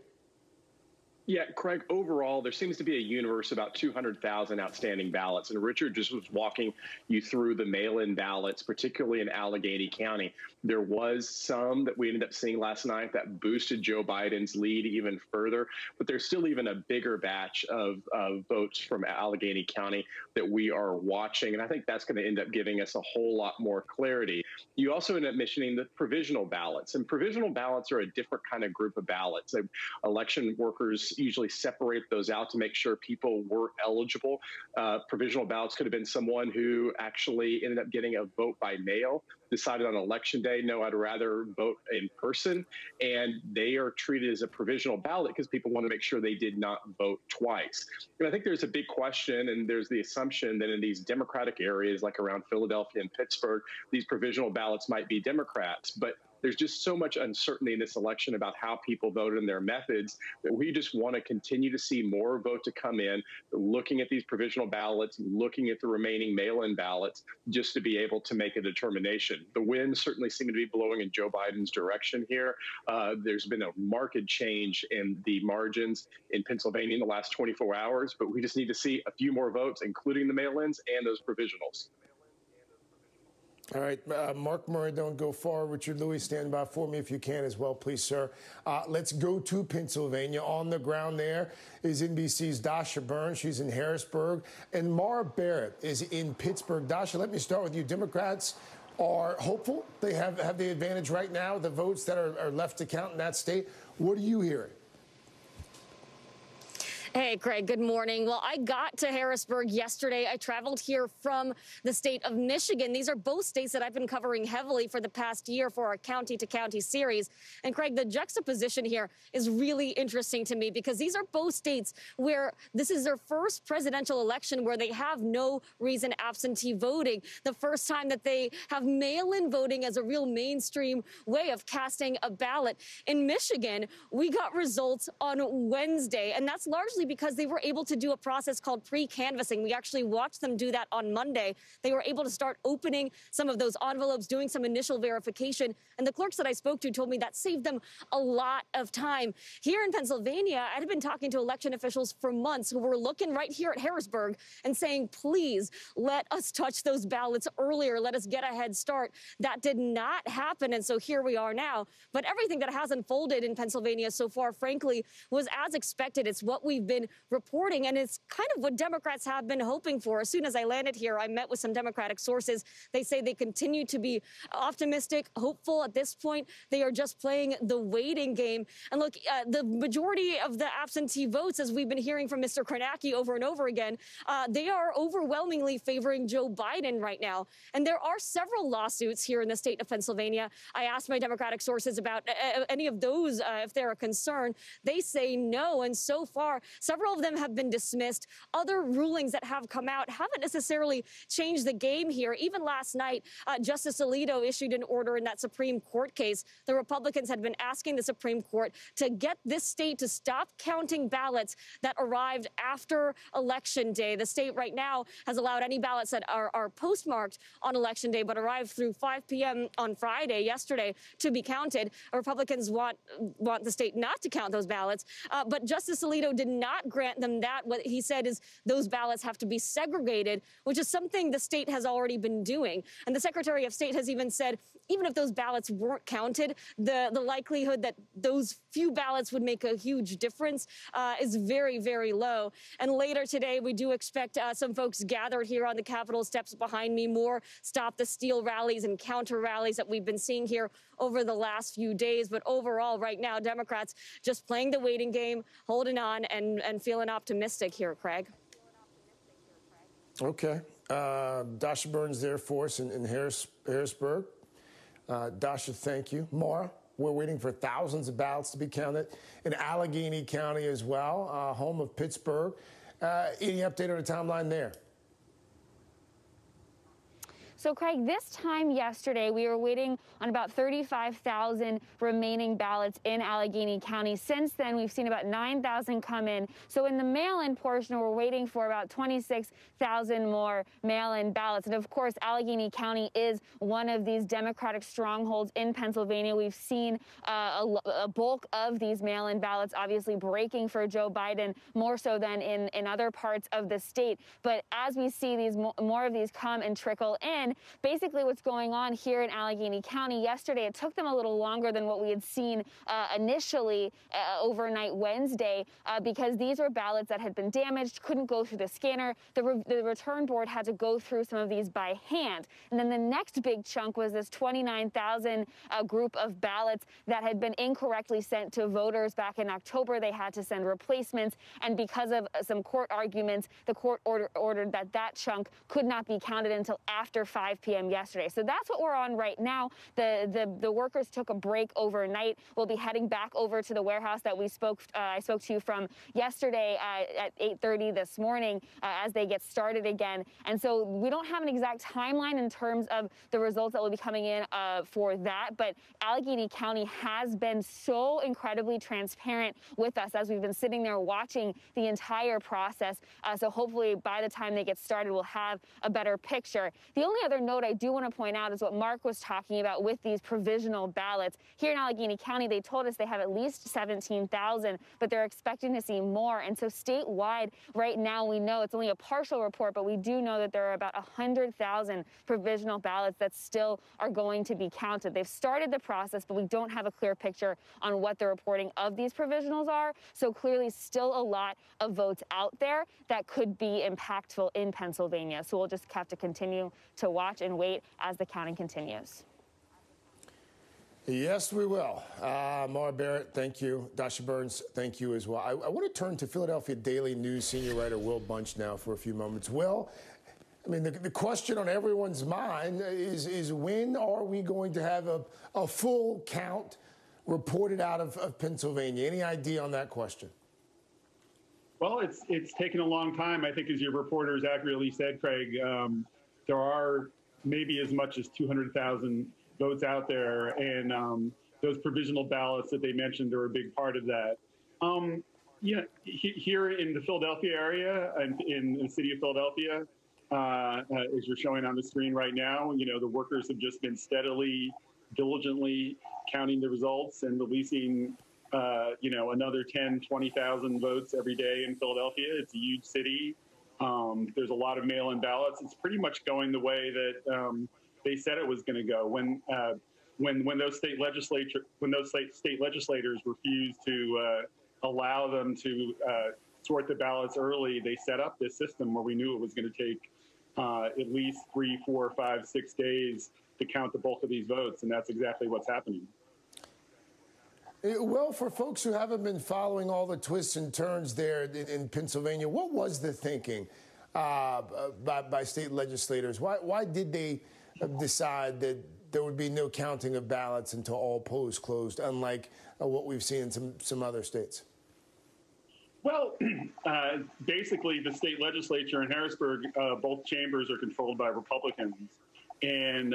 Speaker 5: Yeah, Craig, overall, there seems to be a universe of about 200,000 outstanding ballots. And Richard just was walking you through the mail-in ballots, particularly in Allegheny County. There was some that we ended up seeing last night that boosted Joe Biden's lead even further. But there's still even a bigger batch of votes from Allegheny County that we are watching. And I think that's going to end up giving us a whole lot more clarity. You also end up mentioning the provisional ballots. And provisional ballots are a different kind of group of ballots. Election workers usually separate those out to make sure people were eligible. Provisional ballots could have been someone who actually ended up getting a vote by mail, decided on election day, no, I'd rather vote in person. And they are treated as a provisional ballot because people want to make sure they did not vote twice. And I think there's a big question, and there's the assumption that in these Democratic areas, like around Philadelphia and Pittsburgh, these provisional ballots might be Democrats. But there's just so much uncertainty in this election about how people voted and their methods that we just want to continue to see more vote to come in, looking at these provisional ballots, looking at the remaining mail-in ballots, just to be able to make a determination. The winds certainly seem to be blowing in Joe Biden's direction here. There's been a marked change in the margins in Pennsylvania in the last 24 hours, but we just need to see a few more votes, including the mail-ins and those provisionals.
Speaker 3: All right, Mark Murray, don't go far. Richard Louis, stand by for me if you can as well, please, sir. Let's go to Pennsylvania. On the ground there is NBC's Dasha Burns. She's in Harrisburg. And Mara Barrett is in Pittsburgh. Dasha, let me start with you. Democrats are hopeful. They have the advantage right now, the votes that are left to count in that state. What are you hearing?
Speaker 22: Hey, Craig, good morning. Well, I got to Harrisburg yesterday. I traveled here from the state of Michigan. These are both states that I've been covering heavily for the past year for our County to County series. And Craig, the juxtaposition here is really interesting to me because these are both states where this is their first presidential election where they have no reason absentee voting. The first time that they have mail-in voting as a real mainstream way of casting a ballot. In Michigan, we got results on Wednesday, and that's largely because they were able to do a process called pre-canvassing. We actually watched them do that on Monday. They were able to start opening some of those envelopes, doing some initial verification. And the clerks that I spoke to told me that saved them a lot of time. Here in Pennsylvania, I had been talking to election officials for months who were looking right here at Harrisburg and saying, please let us touch those ballots earlier. Let us get a head start. That did not happen. And so here we are now. But everything that has unfolded in Pennsylvania so far, frankly, was as expected. It's what we've been reporting, and it's kind of what Democrats have been hoping for. As soon as I landed here, I met with some Democratic sources. They say they continue to be optimistic, hopeful. At this point, they are just playing the waiting game. And look, the majority of the absentee votes, as we've been hearing from Mr. Kornacki over and over again, they are overwhelmingly favoring Joe Biden right now. And there are several lawsuits here in the state of Pennsylvania. I asked my Democratic sources about any of those, if they're a concern. They say no. And so far, several of them have been dismissed. Other rulings that have come out haven't necessarily changed the game here. Even last night, Justice Alito issued an order in that Supreme Court case. The Republicans had been asking the Supreme Court to get this state to stop counting ballots that arrived after Election Day. The state right now has allowed any ballots that are postmarked on Election Day but arrived through 5 p.m. on Friday, yesterday, to be counted. Republicans want the state not to count those ballots. But Justice Alito did not grant them that. What he said is those ballots have to be segregated, which is something the state has already been doing. And the Secretary of State has even said, even if those ballots weren't counted, the likelihood that those few ballots would make a huge difference is very, very low. And later today, we do expect some folks gathered here on the Capitol steps behind me, more Stop the Steal rallies and counter rallies that we've been seeing here over the last few days. But overall, right now, Democrats just playing the waiting game, holding on, and feeling optimistic here, Craig.
Speaker 3: Okay. Dasha Burns there for us in Harrisburg. Dasha, thank you. Mara, we're waiting for thousands of ballots to be counted in Allegheny County as well, home of Pittsburgh. Any update on the timeline there?
Speaker 22: So, Craig, this time yesterday, we were waiting on about 35,000 remaining ballots in Allegheny County. Since then, we've seen about 9,000 come in. So in the mail-in portion, we're waiting for about 26,000 more mail-in ballots. And of course, Allegheny County is one of these Democratic strongholds in Pennsylvania. We've seen a bulk of these mail-in ballots obviously breaking for Joe Biden, more so than in other parts of the state. But as we see these more of these come and trickle in, basically what's going on here in Allegheny County yesterday, it took them a little longer than what we had seen initially overnight Wednesday because these were ballots that had been damaged, couldn't go through the scanner. The return board had to go through some of these by hand. And then the next big chunk was this 29,000 group of ballots that had been incorrectly sent to voters back in October. They had to send replacements. And because of some court arguments, the court ordered that chunk could not be counted until after 5 p.m. yesterday. So that's what we're on right now. The workers took a break overnight. We'll be heading back over to the warehouse that I spoke to you from yesterday at 8:30 this morning as they get started again. And so we don't have an exact timeline in terms of the results that will be coming in for that. But Allegheny County has been so incredibly transparent with us as we've been sitting there watching the entire process. So hopefully by the time they get started, we'll have a better picture. The only other note I do want to point out is what Mark was talking about with these provisional ballots. Here in Allegheny County, they told us they have at least 17,000, but they're expecting to see more. And so statewide, right now, we know it's only a partial report, but we do know that there are about 100,000 provisional ballots that still are going to be counted. They've started the process, but we don't have a clear picture on what the reporting of these provisionals are. So clearly still a lot of votes out there that could be impactful in Pennsylvania. So we'll just have to continue to watch and wait as the counting continues.
Speaker 3: Yes, we will. Mara Barrett, thank you. Dasha Burns, thank you as well. I want to turn to Philadelphia Daily News senior writer Will Bunch now for a few moments. Will, I mean, the question on everyone's mind is when are we going to have a full count reported out of Pennsylvania? Any idea on that question?
Speaker 6: Well, it's taken a long time. I think, as your reporters accurately said, Craig, there are maybe as much as 200,000 votes out there, and those provisional ballots that they mentioned are a big part of that. Here in the Philadelphia area, and in the city of Philadelphia, as you're showing on the screen right now, the workers have just been steadily, diligently counting the results and releasing, another 10, 20,000 votes every day in Philadelphia. It's a huge city. There's a lot of mail-in ballots. It's pretty much going the way that they said it was going to go. When those state legislators refused to allow them to sort the ballots early, they set up this system where we knew it was going to take at least 3, 4, 5, 6 days to count the bulk of these votes, and that's exactly what's happening.
Speaker 3: Well, for folks who haven't been following all the twists and turns there in Pennsylvania, what was the thinking by state legislators? Why did they decide that there would be no counting of ballots until all polls closed, unlike what we've seen in some other states?
Speaker 6: Well, basically, the state legislature in Harrisburg, both chambers are controlled by Republicans. And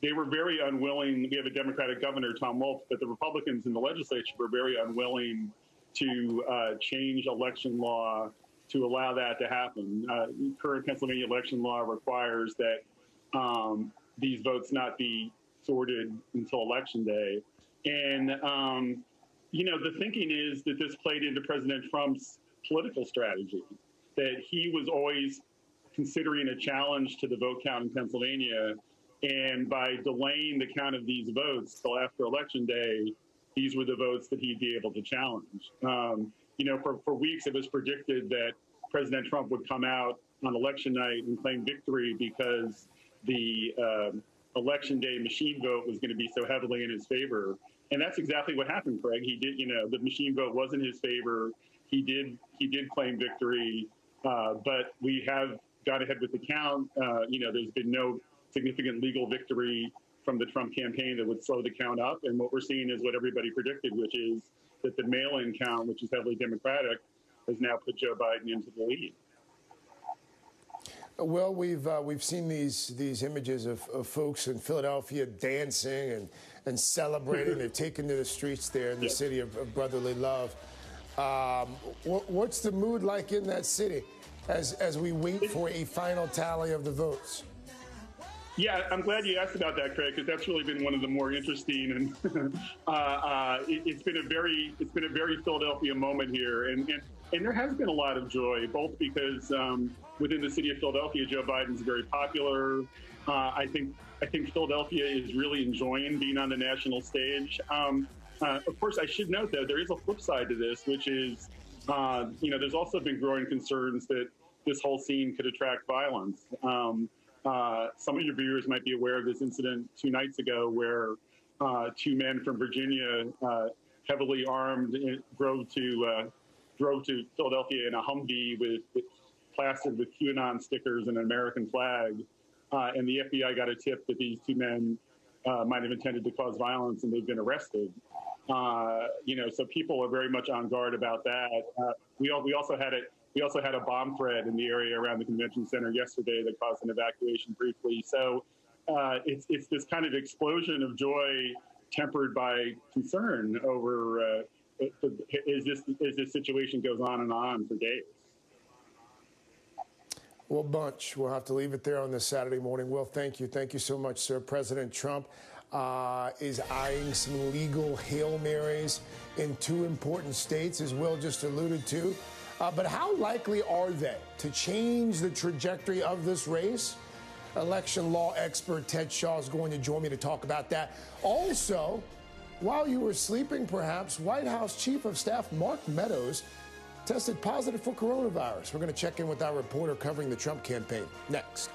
Speaker 6: they were very unwilling. We have a Democratic governor, Tom Wolf, but the Republicans in the legislature were very unwilling to change election law to allow that to happen. Current Pennsylvania election law requires that these votes not be sorted until Election Day. And, the thinking is that this played into President Trump's political strategy, that he was always considering a challenge to the vote count in Pennsylvania. And by delaying the count of these votes till after Election Day, these were the votes that he'd be able to challenge. For weeks, it was predicted that President Trump would come out on Election night and claim victory because the Election Day machine vote was going to be so heavily in his favor. And that's exactly what happened, Craig. He did, the machine vote was in his favor. He did claim victory, but we have got ahead with the count. There's been no significant legal victory from the Trump campaign that would slow the count up. And what we're seeing is what everybody predicted, which is that the mail-in count, which is heavily Democratic, has now put Joe Biden into the lead.
Speaker 3: Well, we've seen these images of folks in Philadelphia dancing and celebrating. They're taken to the streets there in the city of brotherly love. What's the mood like in that city as we wait for a final tally of the votes?
Speaker 6: Yeah, I'm glad you asked about that, Craig, because that's really been one of the more interesting, and it's been a very Philadelphia moment here, and there has been a lot of joy, both because within the city of Philadelphia, Joe Biden's very popular. I think Philadelphia is really enjoying being on the national stage. Of course, I should note, though, there is a flip side to this, which is, there's also been growing concerns that this whole scene could attract violence. Some of your viewers might be aware of this incident 2 nights ago where 2 men from Virginia, heavily armed, drove to Philadelphia in a Humvee plastered with QAnon stickers and an American flag. And the FBI got a tip that these 2 men might have intended to cause violence, and they've been arrested. So people are very much on guard about that. We also had a bomb threat in the area around the convention center yesterday that caused an evacuation briefly. So it's this kind of explosion of joy tempered by concern over as this situation goes on for days.
Speaker 3: Well, Bunch, we'll have to leave it there on this Saturday morning. Will, thank you. Thank you so much, sir. President Trump is eyeing some legal Hail Marys in 2 important states, as Will just alluded to. But how likely are they to change the trajectory of this race? Election law expert Ted Shaw is going to join me to talk about that. Also, while you were sleeping, perhaps, White House Chief of Staff Mark Meadows tested positive for coronavirus. We're going to check in with our reporter covering the Trump campaign next.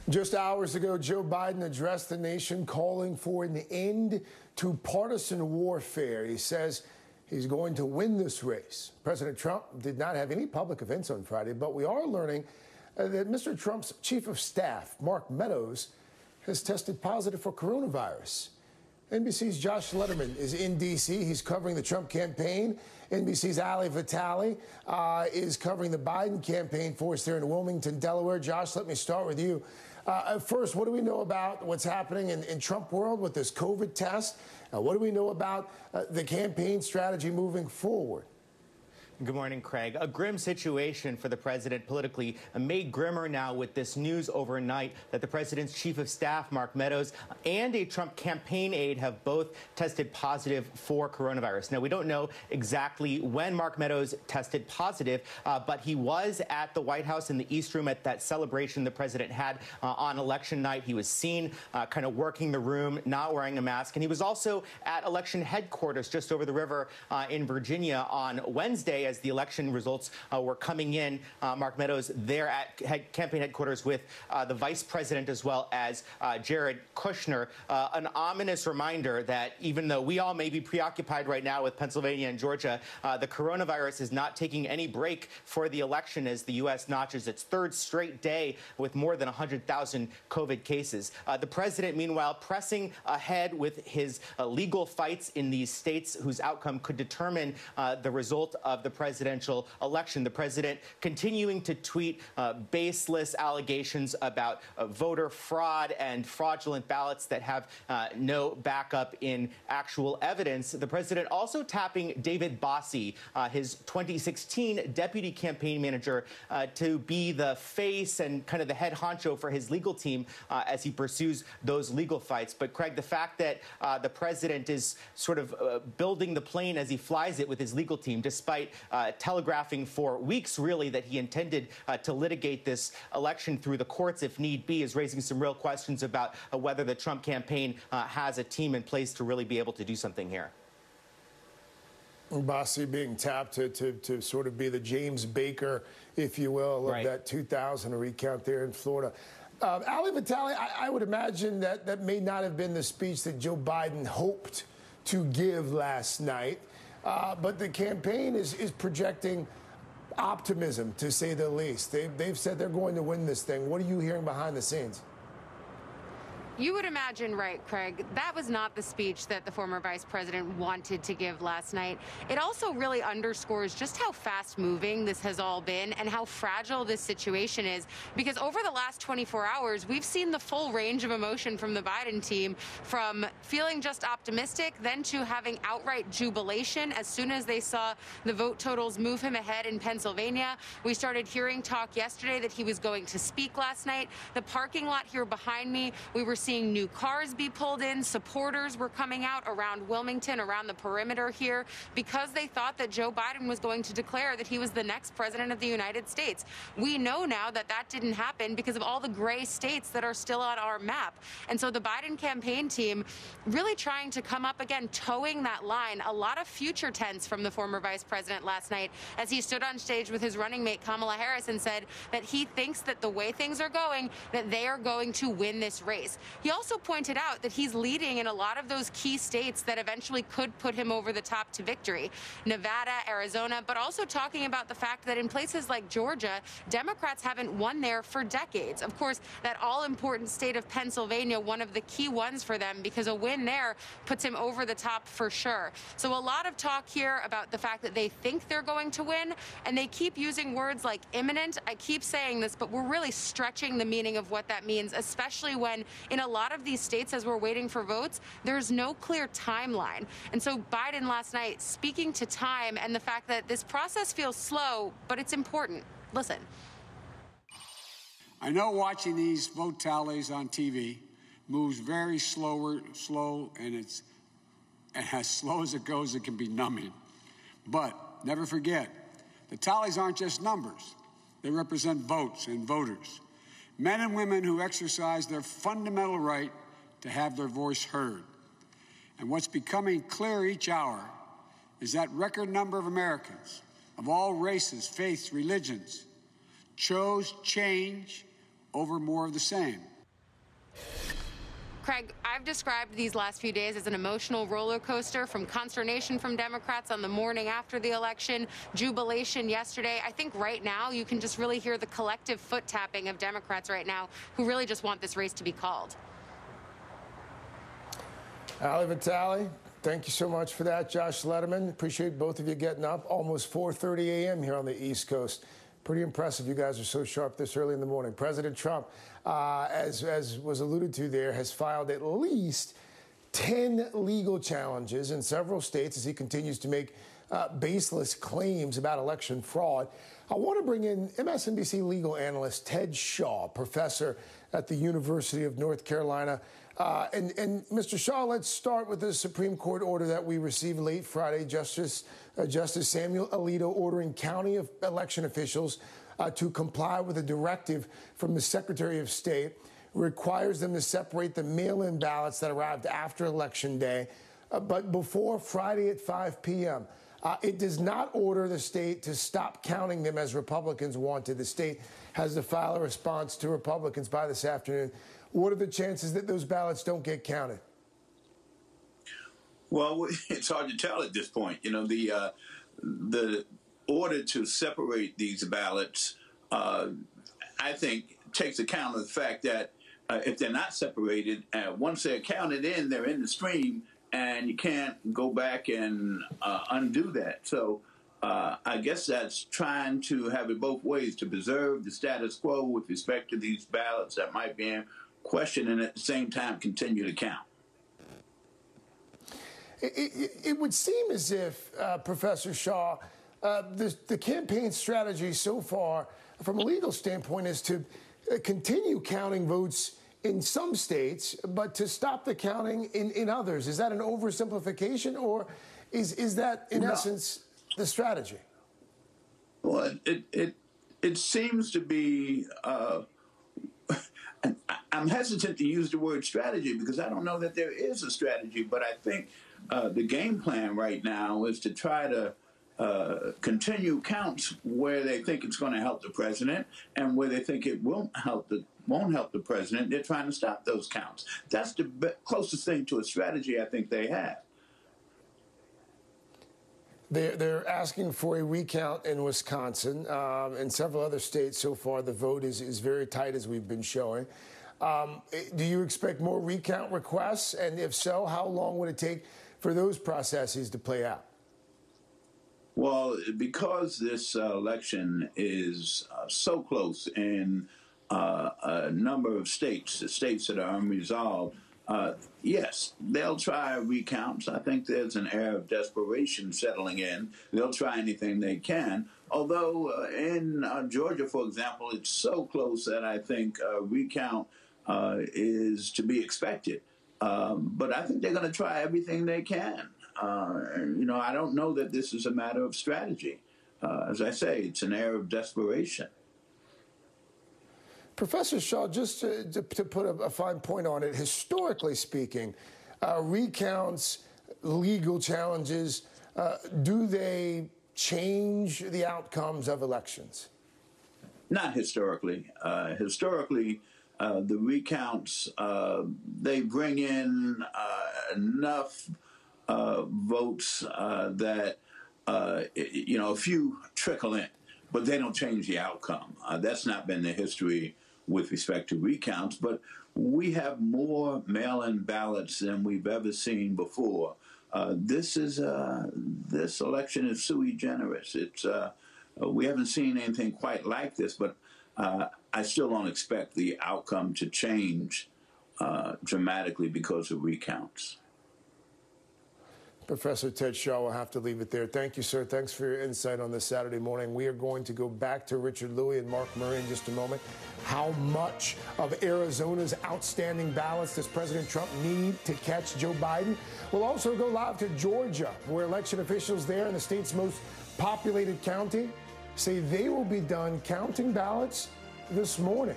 Speaker 3: Just hours ago, Joe Biden addressed the nation calling for an end to partisan warfare. He says he's going to win this race. President Trump did not have any public events on Friday, but we are learning that Mr. Trump's chief of staff, Mark Meadows, has tested positive for coronavirus. NBC's Josh Letterman is in D.C. He's covering the Trump campaign. NBC's Ali Vitale is covering the Biden campaign for us there in Wilmington, Delaware. Josh, let me start with you. First, what do we know about what's happening in Trump world with this COVID test? What do we know about the campaign strategy moving forward?
Speaker 7: Good morning, Craig. A grim situation for the president politically, made grimmer now with this news overnight that the president's chief of staff, Mark Meadows, and a Trump campaign aide have both tested positive for coronavirus. Now, we don't know exactly when Mark Meadows tested positive, but he was at the White House in the East Room at that celebration the president had on election night. He was seen kind of working the room, not wearing a mask. And he was also at election headquarters just over the river in Virginia on Wednesday as the election results were coming in. Mark Meadows there at campaign headquarters with the vice president as well as Jared Kushner. An ominous reminder that even though we all may be preoccupied right now with Pennsylvania and Georgia, the coronavirus is not taking any break for the election as the U.S. notches its 3rd straight day with more than 100,000 COVID cases. The president, meanwhile, pressing ahead with his legal fights in these states whose outcome could determine the result of the presidential election. The president continuing to tweet baseless allegations about voter fraud and fraudulent ballots that have no backup in actual evidence. The president also tapping David Bossie, his 2016 deputy campaign manager, to be the face and kind of the head honcho for his legal team as he pursues those legal fights. But, Craig, the fact that the president is sort of building the plane as he flies it with his legal team, despite telegraphing for weeks, really, that he intended to litigate this election through the courts if need be, is raising some real questions about whether the Trump campaign has a team in place to really be able to do something here.
Speaker 3: Bossie being tapped to sort of be the James Baker, if you will, of that 2000 recount there in Florida. Ali Vitale, I would imagine that may not have been the speech that Joe Biden hoped to give last night. But the campaign is projecting optimism, to say the least. They've said they're going to win this thing. What are you hearing behind the scenes?
Speaker 8: You would imagine, right, Craig, that was not the speech that the former vice president wanted to give last night. It also really underscores just how fast-moving this has all been and how fragile this situation is, because over the last 24 hours, we've seen the full range of emotion from the Biden team, from feeling just optimistic, then to having outright jubilation as soon as they saw the vote totals move him ahead in Pennsylvania. We started hearing talk yesterday that he was going to speak last night. The parking lot here behind me, we were seeing new cars be pulled in. Supporters were coming out around Wilmington, around the perimeter here, because they thought that Joe Biden was going to declare that he was the next president of the United States. We know now that that didn't happen because of all the gray states that are still on our map. And so the Biden campaign team really trying to come up again, towing that line. A lot of future tense from the former vice president last night as he stood on stage with his running mate Kamala Harris and said that he thinks that the way things are going, that they are going to win this race. He also pointed out that he's leading in a lot of those key states that eventually could put him over the top to victory. Nevada, Arizona, but also talking about the fact that in places like Georgia, Democrats haven't won there for decades. Of course, that all-important state of Pennsylvania, one of the key ones for them, because a win there puts him over the top for sure. So a lot of talk here about the fact that they think they're going to win, and they keep using words like imminent. I keep saying this, but we're really stretching the meaning of what that means, especially when in a lot of these states, as we're waiting for votes, there's no clear timeline. And so Biden last night speaking to time and the fact that this process feels slow, but it's important. Listen.
Speaker 2: I know watching these vote tallies on TV moves very slow, and it's as slow as it goes, it can be numbing. But never forget, the tallies aren't just numbers. They represent votes and voters, men and women who exercise their fundamental right to have their voice heard. And what's becoming clear each hour is that record number of Americans of all races, faiths, religions chose change over more of the same.
Speaker 8: Craig, I've described these last few days as an emotional roller coaster, from consternation from Democrats on the morning after the election, jubilation yesterday. I think right now you can just really hear the collective foot tapping of Democrats right now who really just want this race to be called.
Speaker 3: Ali Vitale, thank you so much for that. Josh Letterman, appreciate both of you getting up. Almost 4:30 a.m. here on the East Coast. Pretty impressive. You guys are so sharp this early in the morning. President Trump, as was alluded to there, has filed at least 10 legal challenges in several states as he continues to make baseless claims about election fraud. I want to bring in MSNBC legal analyst Ted Shaw, professor at the University of North Carolina. And Mr. Shaw, let's start with the Supreme Court order that we received late Friday. Justice Samuel Alito ordering county election officials to comply with a directive from the Secretary of State, requires them to separate the mail-in ballots that arrived after Election Day, but before Friday at 5 p.m. It does not order the state to stop counting them as Republicans wanted. The state has to file a response to Republicans by this afternoon. What are the chances that those ballots don't get counted?
Speaker 11: Well, it's hard to tell at this point. You know, the order to separate these ballots, I think, takes account of the fact that if they're not separated, once they're counted in, they're in the stream, and you can't go back and undo that. So I guess that's trying to have it both ways, to preserve the status quo with respect to these ballots that might be in question, and at the same time continue to count.
Speaker 3: It would seem as if, Professor Shaw, the campaign strategy so far, from a legal standpoint, is to continue counting votes in some states, but to stop the counting in others. Is that an oversimplification, or is that, in essence, the strategy?
Speaker 11: Well, it seems to be... I'm hesitant to use the word strategy because I don't know that there is a strategy, but I think the game plan right now is to try to continue counts where they think it's going to help the president, and where they think it won't help the president. They're trying to stop those counts. That's the closest thing to a strategy I think they have.
Speaker 3: They're asking for a recount in Wisconsin and several other states so far. The vote is very tight, as we've been showing. Do you expect more recount requests? And if so, how long would it take for those processes to play out?
Speaker 11: Well, because this election is so close in a number of states, the states that are unresolved, yes, they'll try recounts. I think there's an air of desperation settling in. They'll try anything they can. Although in Georgia, for example, it's so close that I think a recount is to be expected. But I think they're going to try everything they can. I don't know that this is a matter of strategy. As I say, it's an air of desperation.
Speaker 3: Professor Shaw, just to put a fine point on it, historically speaking, recounts, legal challenges, do they change the outcomes of elections?
Speaker 11: Not historically. Historically, the recounts, they bring in enough votes that, a few trickle in, but they don't change the outcome. That's not been the history with respect to recounts, but we have more mail-in ballots than we've ever seen before. This election is sui generis. We haven't seen anything quite like this, but I still don't expect the outcome to change dramatically because of recounts.
Speaker 3: Professor Ted Shaw, will have to leave it there. Thank you, sir. Thanks for your insight on this Saturday morning. We are going to go back to Richard Louie and Mark Murray in just a moment. How much of Arizona's outstanding ballots does President Trump need to catch Joe Biden? We'll also go live to Georgia, where election officials there in the state's most populated county say they will be done counting ballots this morning.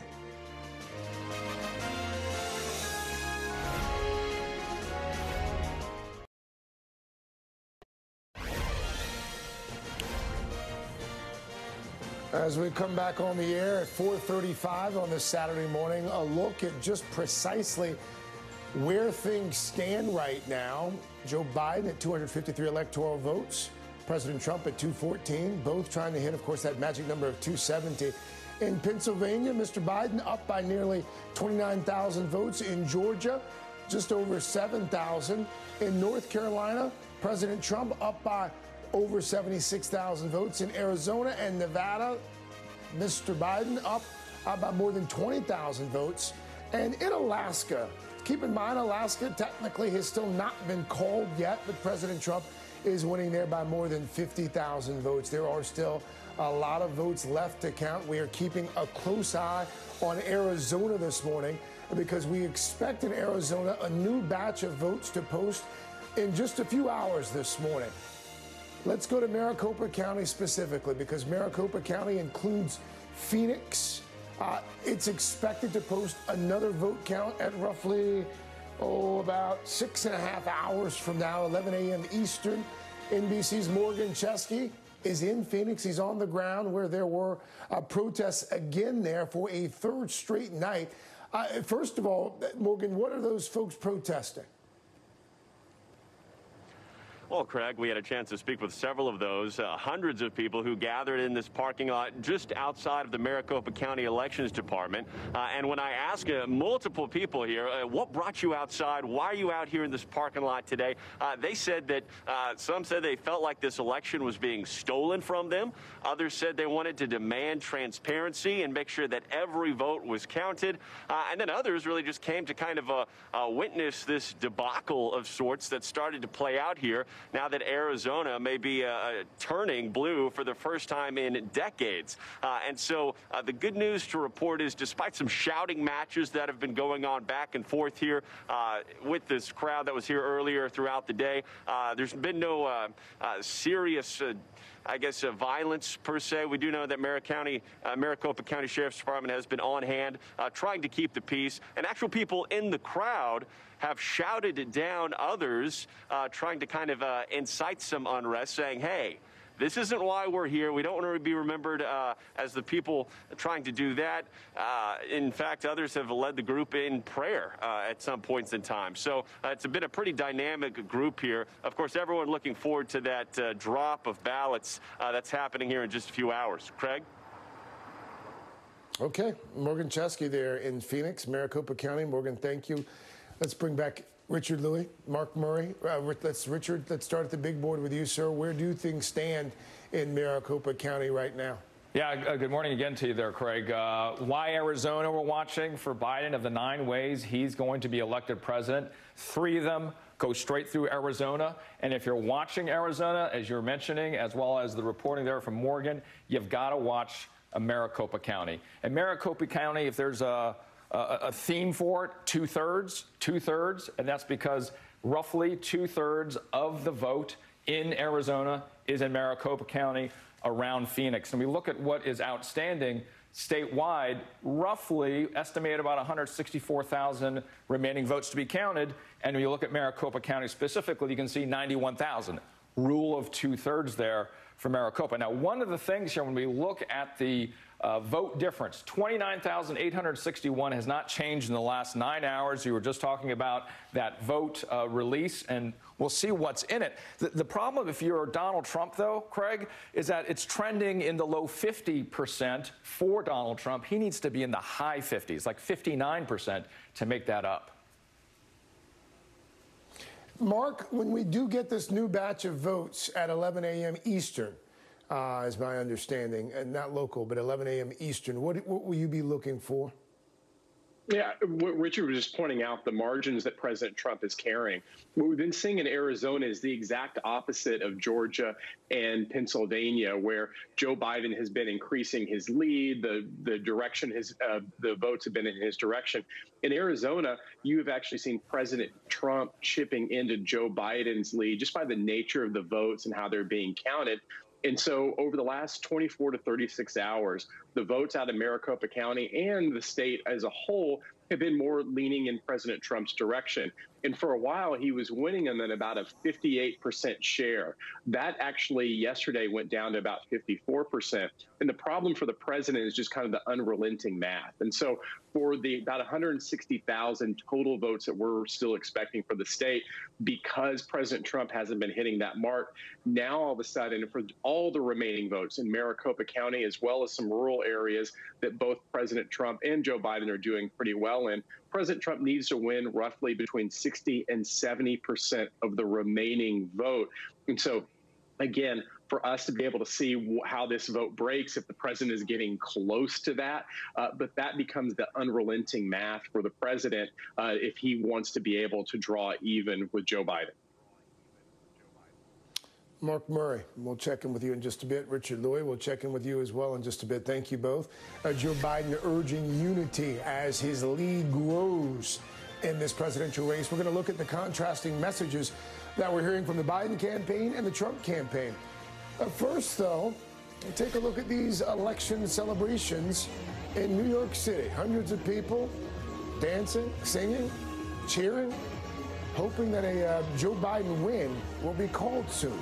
Speaker 3: As we come back on the air at 4:35 on this Saturday morning, a look at just precisely where things stand right now. Joe Biden at 253 electoral votes, President Trump at 214, both trying to hit, of course, that magic number of 270. In Pennsylvania, Mr. Biden up by nearly 29,000 votes. In Georgia, just over 7,000. In North Carolina, President Trump up by over 76,000 votes. In Arizona and Nevada, Mr. Biden up by more than 20,000 votes. And in Alaska, keep in mind, Alaska technically has still not been called yet, but President Trump is winning there by more than 50,000 votes. There are still a lot of votes left to count. We are keeping a close eye on Arizona this morning because we expect in Arizona a new batch of votes to post in just a few hours this morning. Let's go to Maricopa County specifically because Maricopa County includes Phoenix. It's expected to post another vote count at roughly, about 6.5 hours from now, 11 a.m. Eastern. NBC's Morgan Chesky is in Phoenix. He's on the ground where there were protests again there for a third straight night. First of all, Morgan, what are those folks protesting?
Speaker 21: Well, Craig, we had a chance to speak with several of those, hundreds of people who gathered in this parking lot just outside of the Maricopa County Elections Department. And when I asked multiple people here, what brought you outside? Why are you out here in this parking lot today? They said that some said they felt like this election was being stolen from them. Others said they wanted to demand transparency and make sure that every vote was counted. And then others really just came to kind of witness this debacle of sorts that started to play out here now that Arizona may be turning blue for the first time in decades. And so the good news to report is despite some shouting matches that have been going on back and forth here with this crowd that was here earlier throughout the day, there's been no serious violence per se. We do know that Maricopa County Sheriff's Department has been on hand trying to keep the peace. And actual people in the crowd have shouted down others, trying to kind of incite some unrest, saying, hey, this isn't why we're here. We don't want to be remembered as the people trying to do that. In fact, others have led the group in prayer at some points in time. So it's been a pretty dynamic group here. Of course, everyone looking forward to that drop of ballots that's happening here in just a few hours. Craig?
Speaker 3: Okay, Morgan Chesky there in Phoenix, Maricopa County. Morgan, thank you. Let's bring back Richard Louie, Mark Murray. Let's start at the big board with you, sir. Where do things stand in Maricopa County right now?
Speaker 4: Yeah, good morning again to you there, Craig. Why Arizona we're watching for Biden? Of the 9 ways he's going to be elected president, 3 of them go straight through Arizona. And if you're watching Arizona, as you're mentioning, as well as the reporting there from Morgan, you've got to watch Maricopa County. And Maricopa County, if there's a theme for it, two-thirds, and that's because roughly 2/3 of the vote in Arizona is in Maricopa County around Phoenix. And we look at what is outstanding statewide, roughly estimate about 164,000 remaining votes to be counted. And when you look at Maricopa County specifically, you can see 91,000. Rule of 2/3 there for Maricopa. Now, one of the things here, when we look at the vote difference, 29,861 has not changed in the last 9 hours. You were just talking about that vote release, and we'll see what's in it. The problem, if you're Donald Trump, though, Craig, is that it's trending in the low 50% for Donald Trump. He needs to be in the high 50s, like 59%, to make that up.
Speaker 3: Mark, when we do get this new batch of votes at 11 a.m. Eastern, is my understanding, and not local, but 11 a.m. Eastern, what will you be looking for?
Speaker 5: Yeah, what Richard was just pointing out, the margins that President Trump is carrying. What we've been seeing in Arizona is the exact opposite of Georgia and Pennsylvania, where Joe Biden has been increasing his lead. The direction the votes have been in his direction. In Arizona, you have actually seen President Trump chipping into Joe Biden's lead just by the nature of the votes and how they're being counted. And so over the last 24 to 36 hours, the votes out of Maricopa County and the state as a whole have been more leaning in President Trump's direction. And for a while, he was winning them at about a 58% share. That actually yesterday went down to about 54%. And the problem for the president is just kind of the unrelenting math. And so for the about 160,000 total votes that we're still expecting for the state, because President Trump hasn't been hitting that mark, now all of a sudden for all the remaining votes in Maricopa County, as well as some rural areas that both President Trump and Joe Biden are doing pretty well in, President Trump needs to win roughly between 60 and 70% of the remaining vote. And so, again, for us to be able to see how this vote breaks if the president is getting close to that, but that becomes the unrelenting math for the president if he wants to be able to draw even with Joe Biden.
Speaker 3: Mark Murray, we'll check in with you in just a bit. Richard Louie, we'll check in with you as well in just a bit. Thank you both. Joe Biden urging unity as his lead grows in this presidential race. We're going to look at the contrasting messages that we're hearing from the Biden campaign and the Trump campaign. First, though, take a look at these election celebrations in New York City. Hundreds of people dancing, singing, cheering, hoping that a Joe Biden win will be called soon.